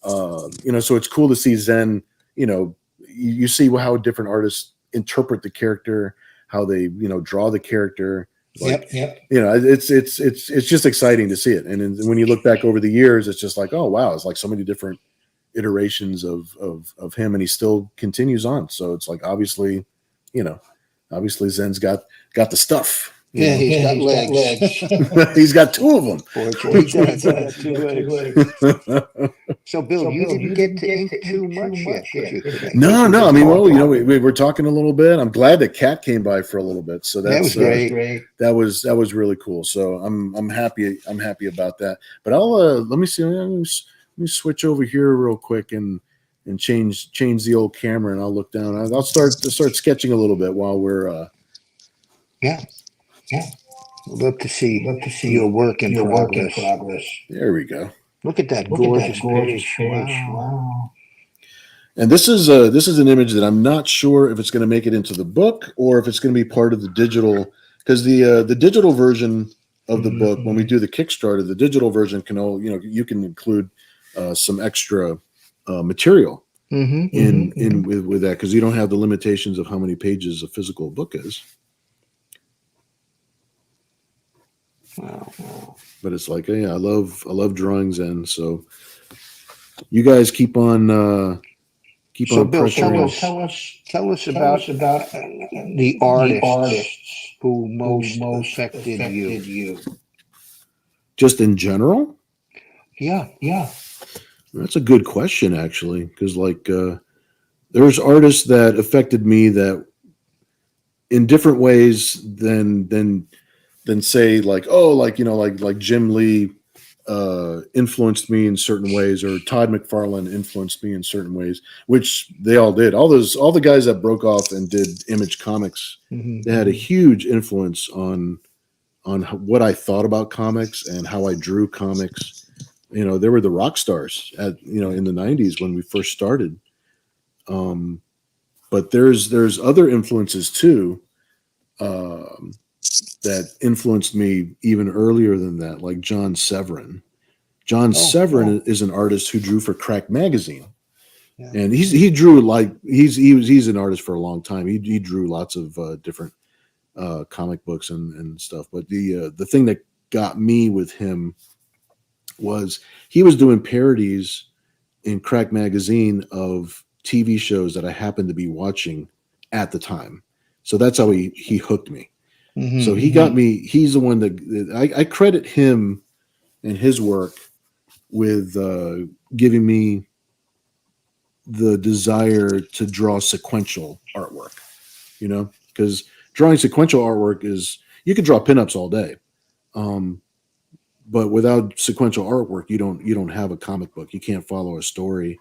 [SPEAKER 1] So it's cool to see Zen. You see how different artists interpret the character, how they draw the character. Like,
[SPEAKER 2] Yep.
[SPEAKER 1] It's just exciting to see it. And then when you look back over the years, it's just like, oh wow, it's like so many different iterations of him, and he still continues on. So it's like obviously Zen's got the stuff.
[SPEAKER 2] He's got legs.
[SPEAKER 1] He's got two of them.
[SPEAKER 2] He's got 2 legs. So Bill, you didn't get to ink too much yet, did you?
[SPEAKER 1] No. I mean, we were talking a little bit. I'm glad that Kat came by for a little bit. So that was
[SPEAKER 2] great.
[SPEAKER 1] That was really cool. So I'm happy. I'm happy about that. But I'll let me see. Let me switch over here real quick and change the old camera, and I'll look down. I'll start sketching a little bit while we're.
[SPEAKER 2] Yeah. We'd love to see your work in progress.
[SPEAKER 1] There we go.
[SPEAKER 2] Look at that gorgeous page. Wow.
[SPEAKER 1] And this is an image that I'm not sure if it's going to make it into the book or if it's going to be part of the digital, because the digital version of the book, when we do the Kickstarter, the digital version you can include some extra material in with that, because you don't have the limitations of how many pages a physical book is.
[SPEAKER 2] Wow.
[SPEAKER 1] But it's like, I love drawing Zen. So you guys keep on
[SPEAKER 2] Bill, tell us about the artists who most affected you.
[SPEAKER 1] Just in general?
[SPEAKER 2] Yeah.
[SPEAKER 1] That's a good question, actually, because there's artists that affected me that in different ways than say like Jim Lee influenced me in certain ways, or Todd McFarlane influenced me in certain ways, which they all did. All the guys that broke off and did Image Comics, they had a huge influence on what I thought about comics and how I drew comics. They were the rock stars in the 90s when we first started. But there's other influences too. That influenced me even earlier than that, like John Severin. Severin is an artist who drew for Crack Magazine, and he drew he's an artist for a long time. He drew lots of different comic books and stuff. But the thing that got me with him was he was doing parodies in Crack Magazine of TV shows that I happened to be watching at the time. So that's how he hooked me. So he got me. He's the one that I credit him and his work with giving me the desire to draw sequential artwork. Because drawing sequential artwork is, you can draw pinups all day, but without sequential artwork, you don't have a comic book. You can't follow a story,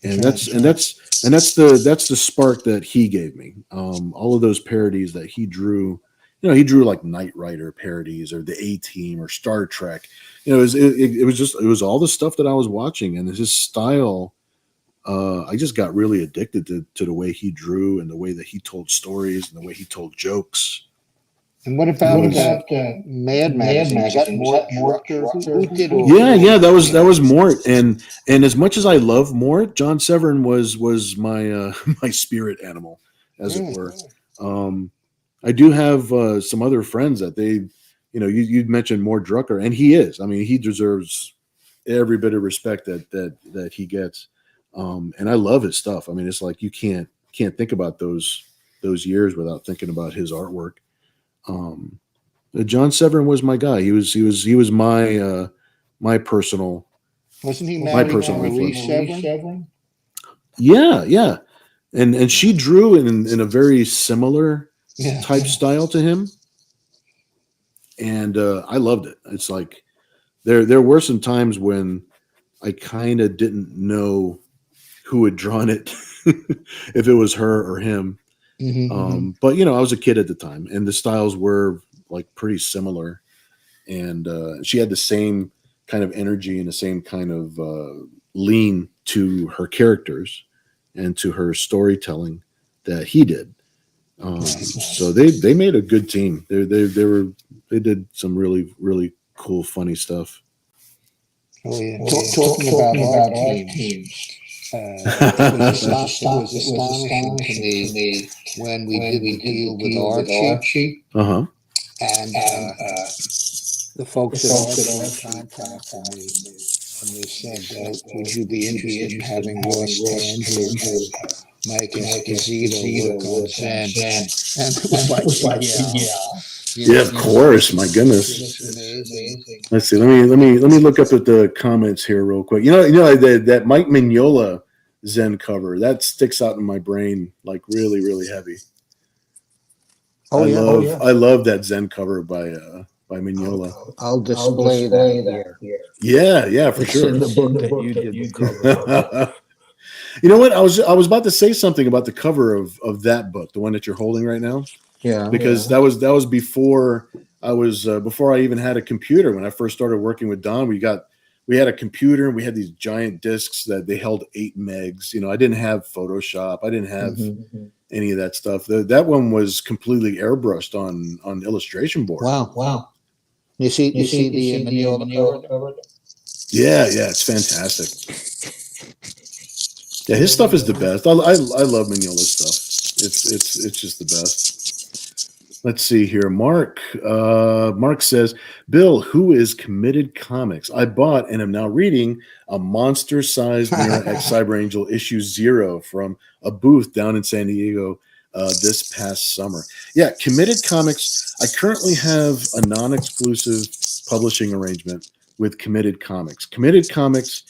[SPEAKER 1] and that's the spark that he gave me. All of those parodies that he drew. He drew like Knight Rider parodies or the A-Team or Star Trek. It was all the stuff that I was watching, and his style. I just got really addicted to the way he drew and the way that he told stories and the way he told jokes.
[SPEAKER 2] And what about Mad Magazine? Who did all
[SPEAKER 1] that was Mort, and as much as I love Mort, John Severin was my my spirit animal, as it were. I do have some other friends that you'd mentioned Mort Drucker, and he is. I mean, he deserves every bit of respect that he gets. And I love his stuff. I mean, it's like you can't think about those years without thinking about his artwork. John Severin was my guy. He was my personal.
[SPEAKER 2] Wasn't he
[SPEAKER 1] My
[SPEAKER 2] married
[SPEAKER 1] personal
[SPEAKER 2] to Marie
[SPEAKER 1] influence.
[SPEAKER 2] Severin?
[SPEAKER 1] Yeah. And she drew in a very similar type style to him. And I loved it. It's like there were some times when I kind of didn't know who had drawn it, if it was her or him. But I was a kid at the time, and the styles were like pretty similar. And she had the same kind of energy and the same kind of lean to her characters and to her storytelling that he did. So they made a good team. They did some really, really cool, funny stuff.
[SPEAKER 2] Oh yeah. Talking about our teams. It was astonishing to me when we did the deal with Archie.
[SPEAKER 1] Uh-huh.
[SPEAKER 2] And the folks at Archie contacted me, and they said, would you be interested in having Ross Andrew make Esposito work on Zen? And it was like,
[SPEAKER 1] yeah, of course. My goodness.
[SPEAKER 2] Amazing.
[SPEAKER 1] Let's see. Let me look up at the comments here real quick. That Mike Mignola Zen cover that sticks out in my brain like really, really heavy. I love that Zen cover by Mignola.
[SPEAKER 2] I'll display that here.
[SPEAKER 1] Yeah, for sure.
[SPEAKER 2] In the book that you did the cover.
[SPEAKER 1] You know what? I was about to say something about the cover of that book, the one that you're holding right now.
[SPEAKER 2] Yeah,
[SPEAKER 1] because that was before I was before I even had a computer. When I first started working with Don, we had a computer and we had these giant discs that they held 8 megs. I didn't have Photoshop. I didn't have any of that stuff. That one was completely airbrushed on illustration board.
[SPEAKER 2] Wow. You see the Mignola cover?
[SPEAKER 1] Yeah, it's fantastic. Yeah, his stuff is the best. I love Mignola's stuff. It's just the best. Let's see here. Mark says, Bill, who is Committed Comics? I bought and am now reading a monster-sized Nira-X Cyberangel issue 0 from a booth down in San Diego this past summer. Yeah, Committed Comics. I currently have a non-exclusive publishing arrangement with Committed Comics. Committed Comics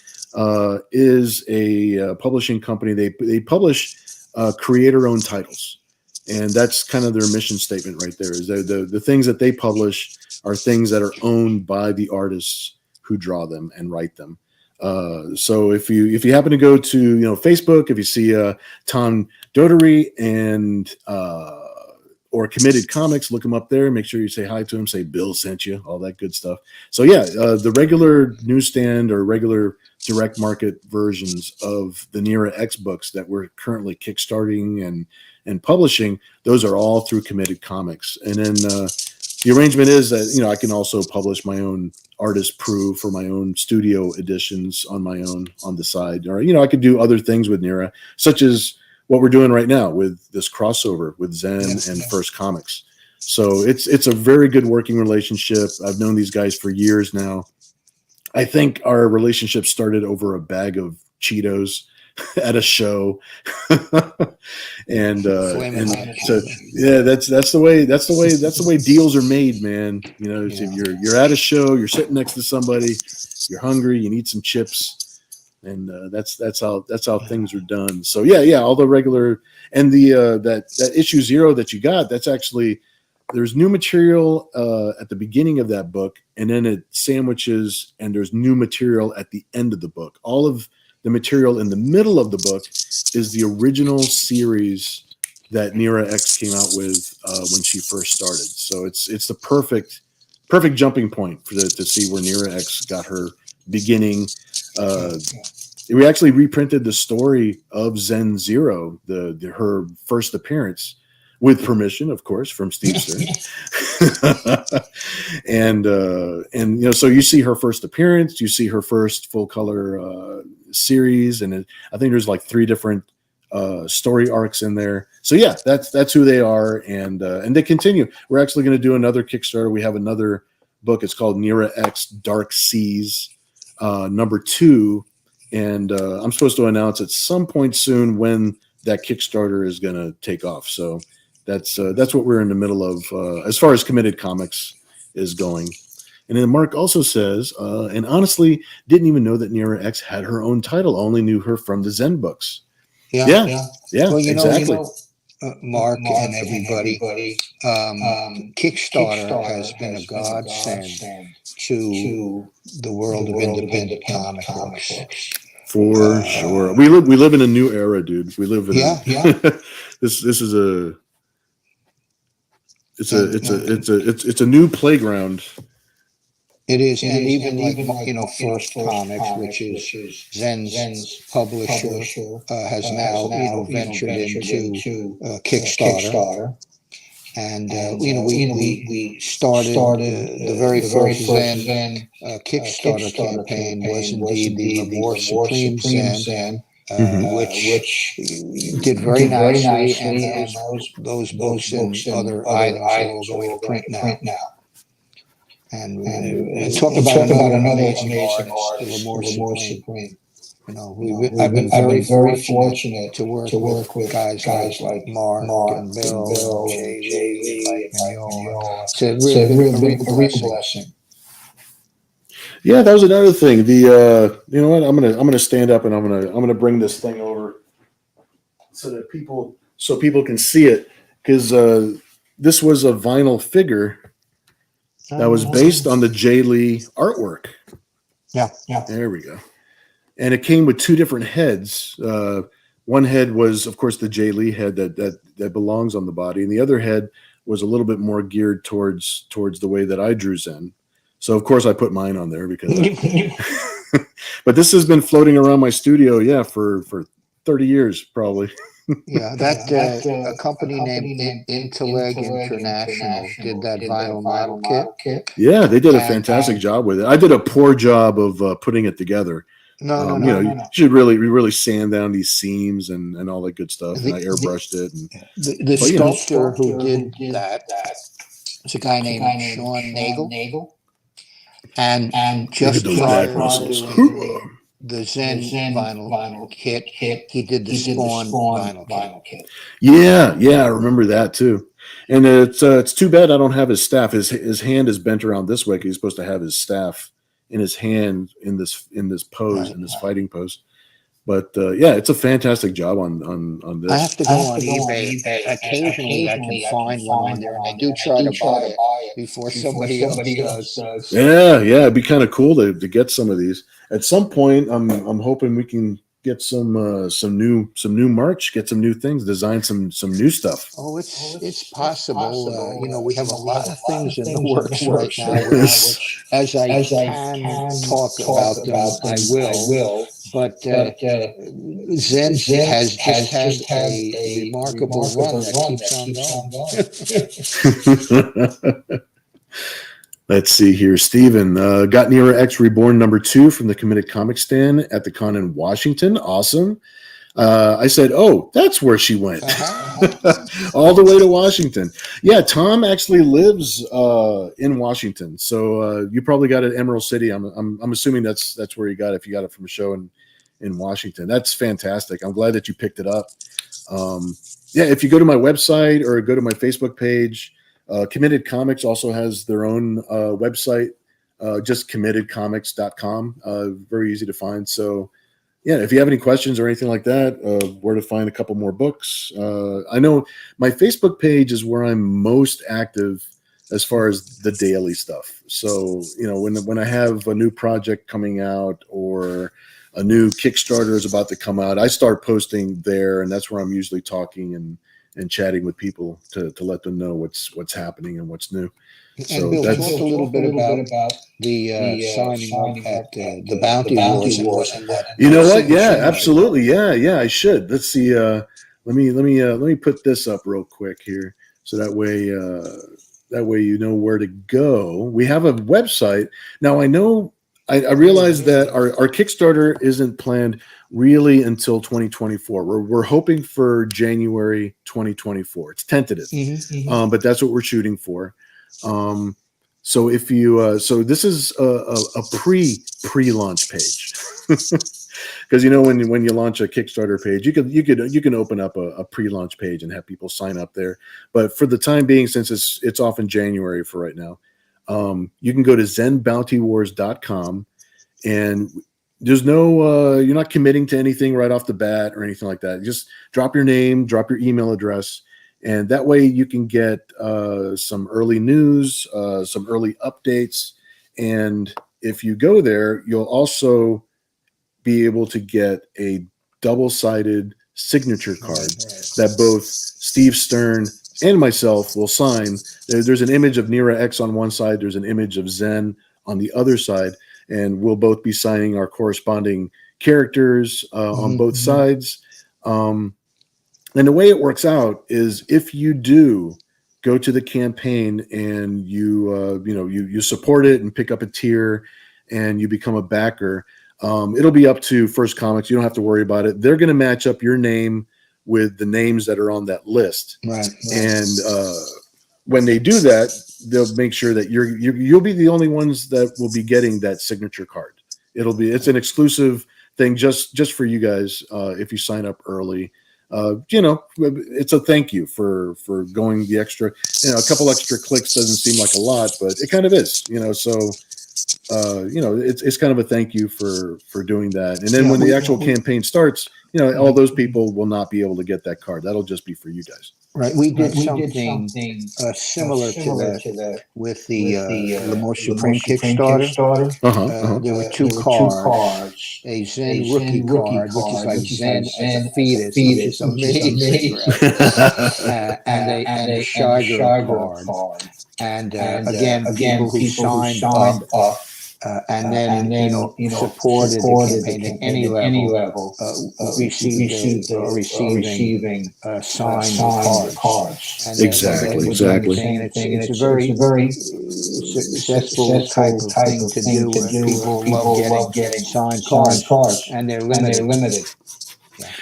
[SPEAKER 1] is a publishing company. They publish creator-owned titles. And that's kind of their mission statement right there. Is the things that they publish are things that are owned by the artists who draw them and write them. So if you happen to go to Facebook, if you see Tom Dotery and or Committed Comics, look them up there. Make sure you say hi to him. Say Bill sent you. All that good stuff. So yeah, the regular newsstand or regular direct market versions of the Nira-X books that we're currently kickstarting and publishing, those are all through Committed Comics. And then the arrangement is that I can also publish my own artist proof or my own studio editions on my own on the side, or I could do other things with Nira, such as what we're doing right now with this crossover with Zen and First Comics. So it's a very good working relationship. I've known these guys for years now. I think our relationship started over a bag of Cheetos at a show. and so yeah, that's the way deals are made, man. If you're at a show, you're sitting next to somebody, you're hungry, you need some chips, and that's how things are done. So yeah, all the regular and the that issue 0 that you got, that's actually, there's new material at the beginning of that book, and then it sandwiches, and there's new material at the end of the book. All of the material in the middle of the book is the original series that Nira-X came out with when she first started. So it's the perfect jumping point to see where Nira-X got her beginning. We actually reprinted the story of Zen 0, her first appearance, with permission, of course, from Steve Stern. and so you see her first appearance, you see her first full color series, and I think there's like 3 different story arcs in there. So yeah, that's who they are, and they continue. We're actually going to do another Kickstarter. We have another book. It's called Nira-X Dark Seas #2, and I'm supposed to announce at some point soon when that Kickstarter is going to take off. So that's what we're in the middle of as far as Committed Comics is going. And then Mark also says, and honestly, didn't even know that Nira-X had her own title. Only knew her from the Zen books. Yeah. Well, exactly.
[SPEAKER 2] Mark and everybody, Kickstarter has been a godsend to the world of independent comic books.
[SPEAKER 1] For sure. We live in a new era, dude. We live in this is it's a new playground.
[SPEAKER 2] It is, and even First Comics, which is Zen's publisher, has now ventured into Kickstarter, and we started the very first Zen Kickstarter campaign was indeed the Remorse Supreme Zen, which did very nicely, and those books and other items are all going to print now. And talk about another amazing artist, the Remorse Supreme. I've been very fortunate to work with guys like Mark and Bill, Jay, it's a real blessing.
[SPEAKER 1] Yeah, that was another thing. The you know what? I'm gonna stand up and I'm gonna bring this thing over so that people can see it, because this was a vinyl figure that was based on the Jay Lee artwork.
[SPEAKER 2] Yeah.
[SPEAKER 1] There we go. And it came with two different heads. One head was, of course, the Jay Lee head that belongs on the body, and the other head was a little bit more geared towards the way that I drew Zen. So, of course, I put mine on there because. But this has been floating around my studio, for 30 years probably.
[SPEAKER 2] Yeah, a company named Intellect International did that vinyl model kit.
[SPEAKER 1] Yeah, they did a fantastic job with it. I did a poor job of putting it together.
[SPEAKER 2] No.
[SPEAKER 1] You should really sand down these seams and all that good stuff. And I airbrushed it. And,
[SPEAKER 2] the sculptor who did that is a guy named Sean Nagel. And just prior to the Zen vinyl kit, he did the Spawn vinyl kit.
[SPEAKER 1] Yeah, I remember that too. And it's too bad I don't have his staff. His hand is bent around this way because he's supposed to have his staff in his hand in this pose, in this fighting pose. But it's a fantastic job on this.
[SPEAKER 2] I have to go on eBay. Occasionally I can find one there, and I do try to buy it before somebody else does.
[SPEAKER 1] Yeah, it'd be kind of cool to get some of these. At some point, I'm hoping we can get some new merch, get some new things, design some new stuff.
[SPEAKER 2] Oh, it's possible. We have a lot of things in the works right now. Which, as I can talk about them, I will. But Zen has had a remarkable run that keeps on going.
[SPEAKER 1] Let's see here. Steven got Nira-X Reborn #2 from the Committed Comics stand at the con in Washington. Awesome. I said, oh, that's where she went. All the way to Washington. Yeah, Tom actually lives in Washington. So you probably got it at Emerald City. I'm assuming that's where you got it, if you got it from a show in Washington. That's fantastic. I'm glad that you picked it up. If you go to my website or go to my Facebook page, Committed Comics also has their own website, just committedcomics.com. Very easy to find. So, if you have any questions or anything like that, where to find a couple more books. I know my Facebook page is where I'm most active as far as the daily stuff. So, when I have a new project coming out or a new Kickstarter is about to come out, I start posting there, and that's where I'm usually talking and chatting with people to let them know what's happening and what's new.
[SPEAKER 2] And Bill, talk a little bit about the signing up at the Bounty Awards.
[SPEAKER 1] You know what? Yeah, absolutely. Yeah, I should. Let's see. Let me put this up real quick here, so that way you know where to go. We have a website now. I realize that our Kickstarter isn't planned really until 2024. We're hoping for January 2024. It's tentative, but that's what we're shooting for. So if you, so this is a pre-launch page. Because when you launch a Kickstarter page, you can open up a pre-launch page and have people sign up there. But for the time being, since it's off in January for right now, you can go to zenbountywars.com, and there's no you're not committing to anything right off the bat or anything like that. Just drop your name, drop your email address, and that way you can get some early news, some early updates. And if you go there, you'll also be able to get a double-sided signature card that both Steve Stern and myself will sign. There's an image of Nira-X on one side, there's an image of Zen on the other side, and we'll both be signing our corresponding characters on both sides. And the way it works out is if you do go to the campaign and you support it and pick up a tier and you become a backer, it'll be up to First Comics. You don't have to worry about it. They're going to match up your name with the names that are on that list.
[SPEAKER 2] Right.
[SPEAKER 1] And when they do that, they'll make sure that you'll be the only ones that will be getting that signature card. It's an exclusive thing just for you guys if you sign up early. It's a thank you for going the extra. A couple extra clicks doesn't seem like a lot, but it kind of is. It's kind of a thank you for doing that. And then when the actual campaign starts, all those people will not be able to get that card. That'll just be for you guys.
[SPEAKER 2] Right. We did something similar to that with the Le More Supreme Kickstarter. There were two cards, a Zen rookie card, which is like Zen as a fetus, which is amazing, and a Shiger card. And again, people who signed up and then supported the campaign at any level receiving signed cards. And
[SPEAKER 1] Exactly.
[SPEAKER 2] It's a very successful type of thing to do. People love getting signed cards, and they're limited.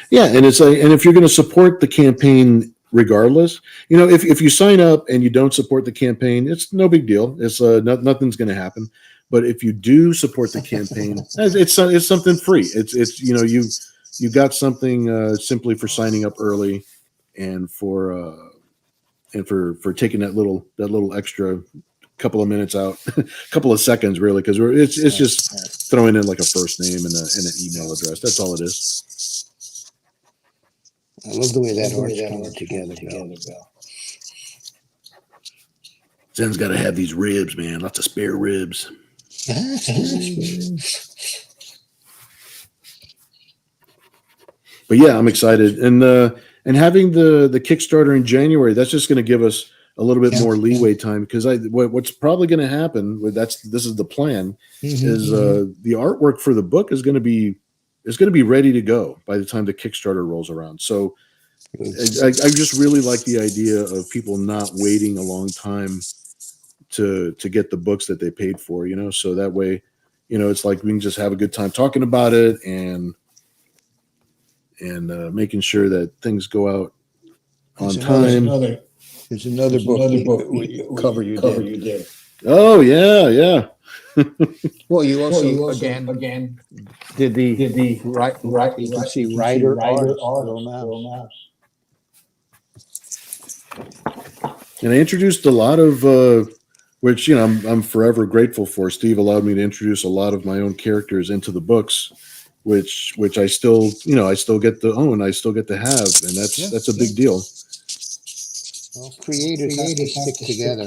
[SPEAKER 1] Yeah, and if you're going to support the campaign regardless, if you sign up and you don't support the campaign, it's no big deal. It's nothing's going to happen. But if you do support the campaign, it's something free. It's you got something simply for signing up early, and for taking that little extra couple of minutes out, couple of seconds really, because it's just throwing in like a first name and an email address. That's all it is.
[SPEAKER 2] I love the way that art's coming together, Bill.
[SPEAKER 1] Zen's got to have these ribs, man. Lots of spare ribs. But yeah, I'm excited, and having the Kickstarter in January, that's just going to give us a little bit more leeway time, because what's probably going to happen this is the plan, is the artwork for the book is going to be ready to go by the time the Kickstarter rolls around. So I just really like the idea of people not waiting a long time to get the books that they paid for, so that way, it's like we can just have a good time talking about it and making sure that things go out on time.
[SPEAKER 2] There's another book cover you did.
[SPEAKER 1] Oh yeah.
[SPEAKER 2] Well, you also again did the right. You can see writer art.
[SPEAKER 1] And I introduced a lot of which I'm forever grateful for. Steve allowed me to introduce a lot of my own characters into the books, which I still get to own, I still get to have, and that's a big deal.
[SPEAKER 2] Well, creators have to stick together.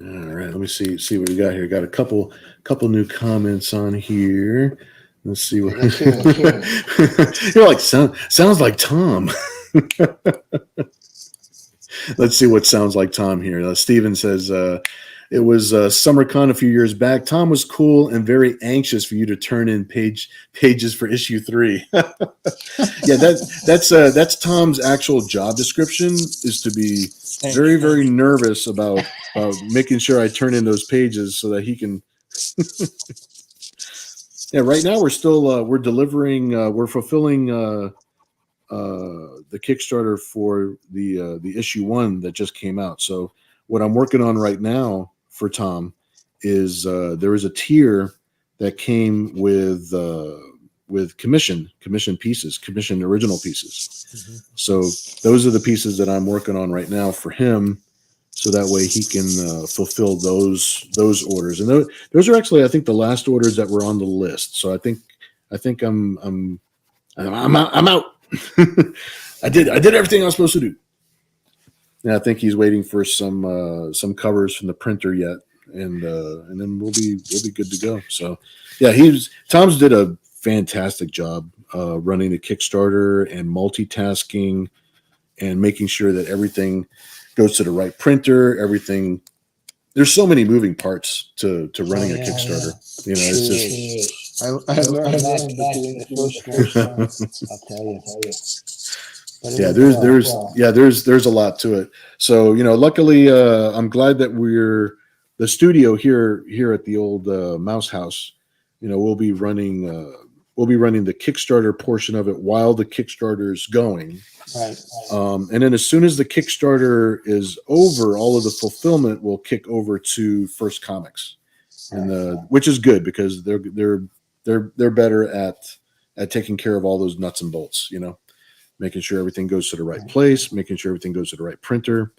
[SPEAKER 1] All right, let me see what we got here. Got a couple new comments on here. Let's see what you're like. Sounds like Tom. Let's see what sounds like Tom here. Steven says it was SummerCon a few years back. Tom was cool and very anxious for you to turn in pages for issue 3. Yeah, that's Tom's actual job description, is to be very, very nervous about making sure I turn in those pages so that he can. Yeah, right now we're still we're delivering, we're fulfilling the Kickstarter for the issue 1 that just came out. So what I'm working on right now for Tom is there is a tier that came with commissioned pieces, commissioned original pieces. Mm-hmm. So those are the pieces that I'm working on right now for him, so that way he can fulfill those orders. And those are actually, I think, the last orders that were on the list. So I think I'm out. I did everything I was supposed to do. And I think he's waiting for some covers from the printer yet, and then we'll be good to go. So yeah, Tom's did a fantastic job running the Kickstarter and multitasking and making sure that everything goes to the right printer. Everything. There's so many moving parts to running a Kickstarter. Yeah. You know, it's just.
[SPEAKER 2] I learned that doing the first one. I'll tell you.
[SPEAKER 1] Yeah, there's a lot to it. So, you know, luckily, I'm glad that the studio here at the old Mouse House. You know, we'll be running the Kickstarter portion of it while the Kickstarter is going.
[SPEAKER 2] Right.
[SPEAKER 1] And then as soon as the Kickstarter is over, all of the fulfillment will kick over to First Comics, and which is good because they're better at taking care of all those nuts and bolts. You know, making sure everything goes to the right place, making sure everything goes to the right printer.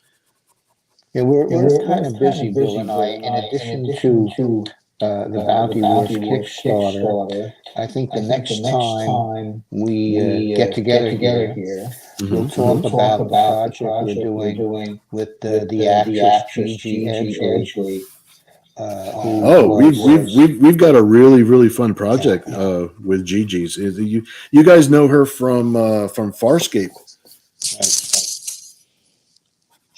[SPEAKER 2] Yeah, we're kind of busy, Bill and I. In addition to the Bounty Wars Kickstarter, I think the next time we get together here, we'll talk about the project we're doing with the actress Gigi Edgley.
[SPEAKER 1] We've got a really fun project with Gigi's. You guys know her from Farscape.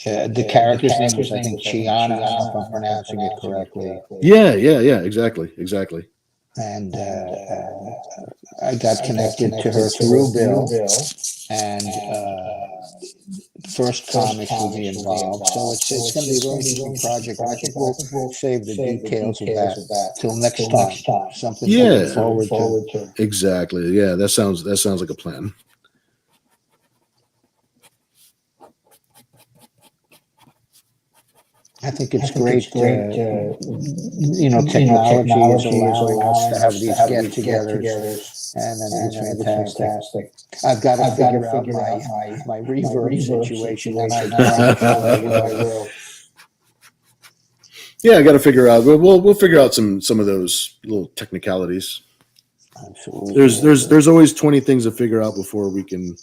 [SPEAKER 2] The character's name was, I think, Chiana, if I'm pronouncing it correctly.
[SPEAKER 1] Yeah, exactly.
[SPEAKER 2] And I got connected to her through Bill, and First Comics will be involved. So it's going to be a very interesting project. I think we'll save the details of that till next time. Something to look forward to.
[SPEAKER 1] Exactly. Yeah, that sounds like a plan.
[SPEAKER 2] I think it's great. You know, technology is allowing us to have these get-togethers, and it's fantastic. I've got to figure out my reverb situation, and I will.
[SPEAKER 1] Yeah, I got to figure out. We'll figure out some of those little technicalities.
[SPEAKER 2] Absolutely.
[SPEAKER 1] There's always 20 things to figure out before we can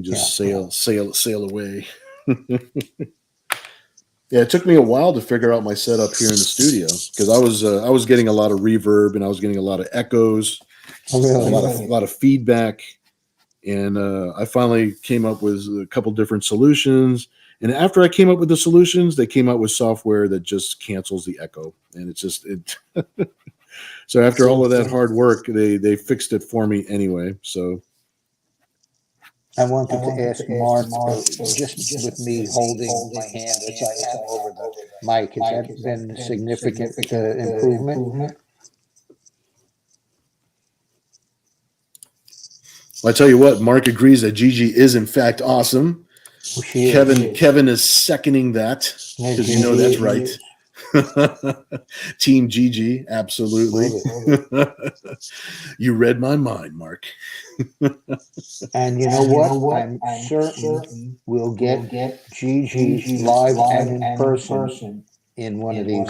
[SPEAKER 1] just sail away. Yeah, it took me a while to figure out my setup here in the studio because I was getting a lot of reverb and I was getting a lot of echoes, a lot of feedback, and I finally came up with a couple different solutions. And after I came up with the solutions, they came out with software that just cancels the echo, and it's just it. So after all of that hard work, they fixed it for me anyway. So.
[SPEAKER 2] I wanted to ask Mark, just with me holding my hand as I am over the mic, has that been a significant improvement?
[SPEAKER 1] Well, I tell you what, Mark agrees that Gigi is in fact awesome. Kevin is seconding that because you know that's right. Team Gigi, absolutely. You read my mind, Mark.
[SPEAKER 2] And you know what? I'm certain we'll get Gigi live and in person in one of these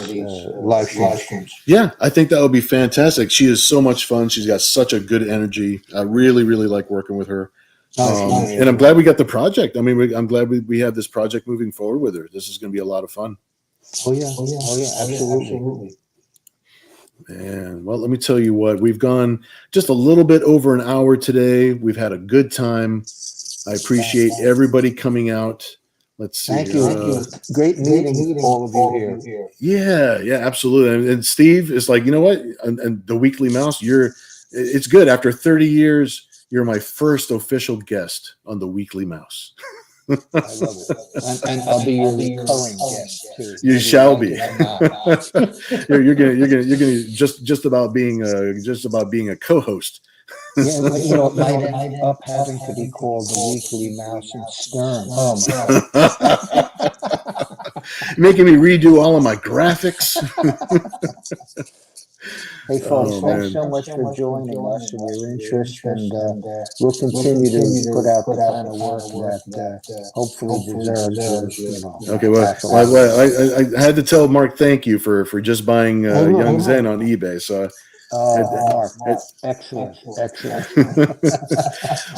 [SPEAKER 2] live streams.
[SPEAKER 1] Yeah, I think that would be fantastic. She is so much fun. She's got such a good energy. I really like working with her. And I'm glad we got the project. I mean, I'm glad we have this project moving forward with her. This is going to be a lot of fun.
[SPEAKER 2] Oh yeah, absolutely.
[SPEAKER 1] And well, let me tell you what, we've gone just a little bit over an hour today. We've had a good time. I appreciate everybody coming out. Let's see.
[SPEAKER 2] Thank you. Great meeting all of you here.
[SPEAKER 1] Yeah, absolutely. And Steve is like, you know what? And the Weekly Mouse, it's good. After 30 years, you're my first official guest on the Weekly Mouse.
[SPEAKER 2] I love it, and I'll be your recurring guest too.
[SPEAKER 1] You shall be. You're gonna just about being a co-host.
[SPEAKER 2] Yeah, but, you know, it might end up having to be called the Weekly Mouse and Stern. Oh my.
[SPEAKER 1] Making me redo all of my graphics.
[SPEAKER 2] Hey, folks,
[SPEAKER 1] Oh,
[SPEAKER 2] thanks
[SPEAKER 1] man.
[SPEAKER 2] so much for joining us and your interest, and we'll continue to put out the kind of work that hopefully deserves, you know.
[SPEAKER 1] Okay, well, I had to tell Mark thank you for just buying Young Zen on eBay. So,
[SPEAKER 2] Mark, excellent.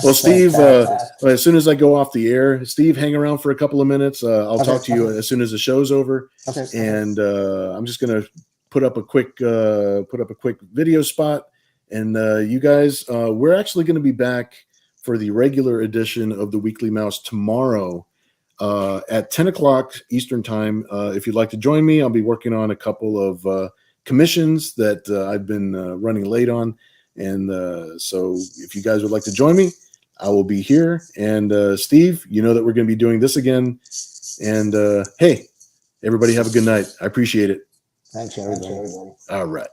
[SPEAKER 1] well, Steve, as soon as I go off the air, Steve, hang around for a couple of minutes. I'll talk to you as soon as the show's over.
[SPEAKER 2] Okay.
[SPEAKER 1] And I'm just gonna put up a quick video spot, and you guys, we're actually going to be back for the regular edition of the Weekly Mouse tomorrow at 10 o'clock Eastern time. If you'd like to join me, I'll be working on a couple of commissions that I've been running late on, and so if you guys would like to join me, I will be here. And Steve, you know that we're going to be doing this again. And hey, everybody have a good night. I appreciate it.
[SPEAKER 2] Thanks, everybody.
[SPEAKER 1] All right.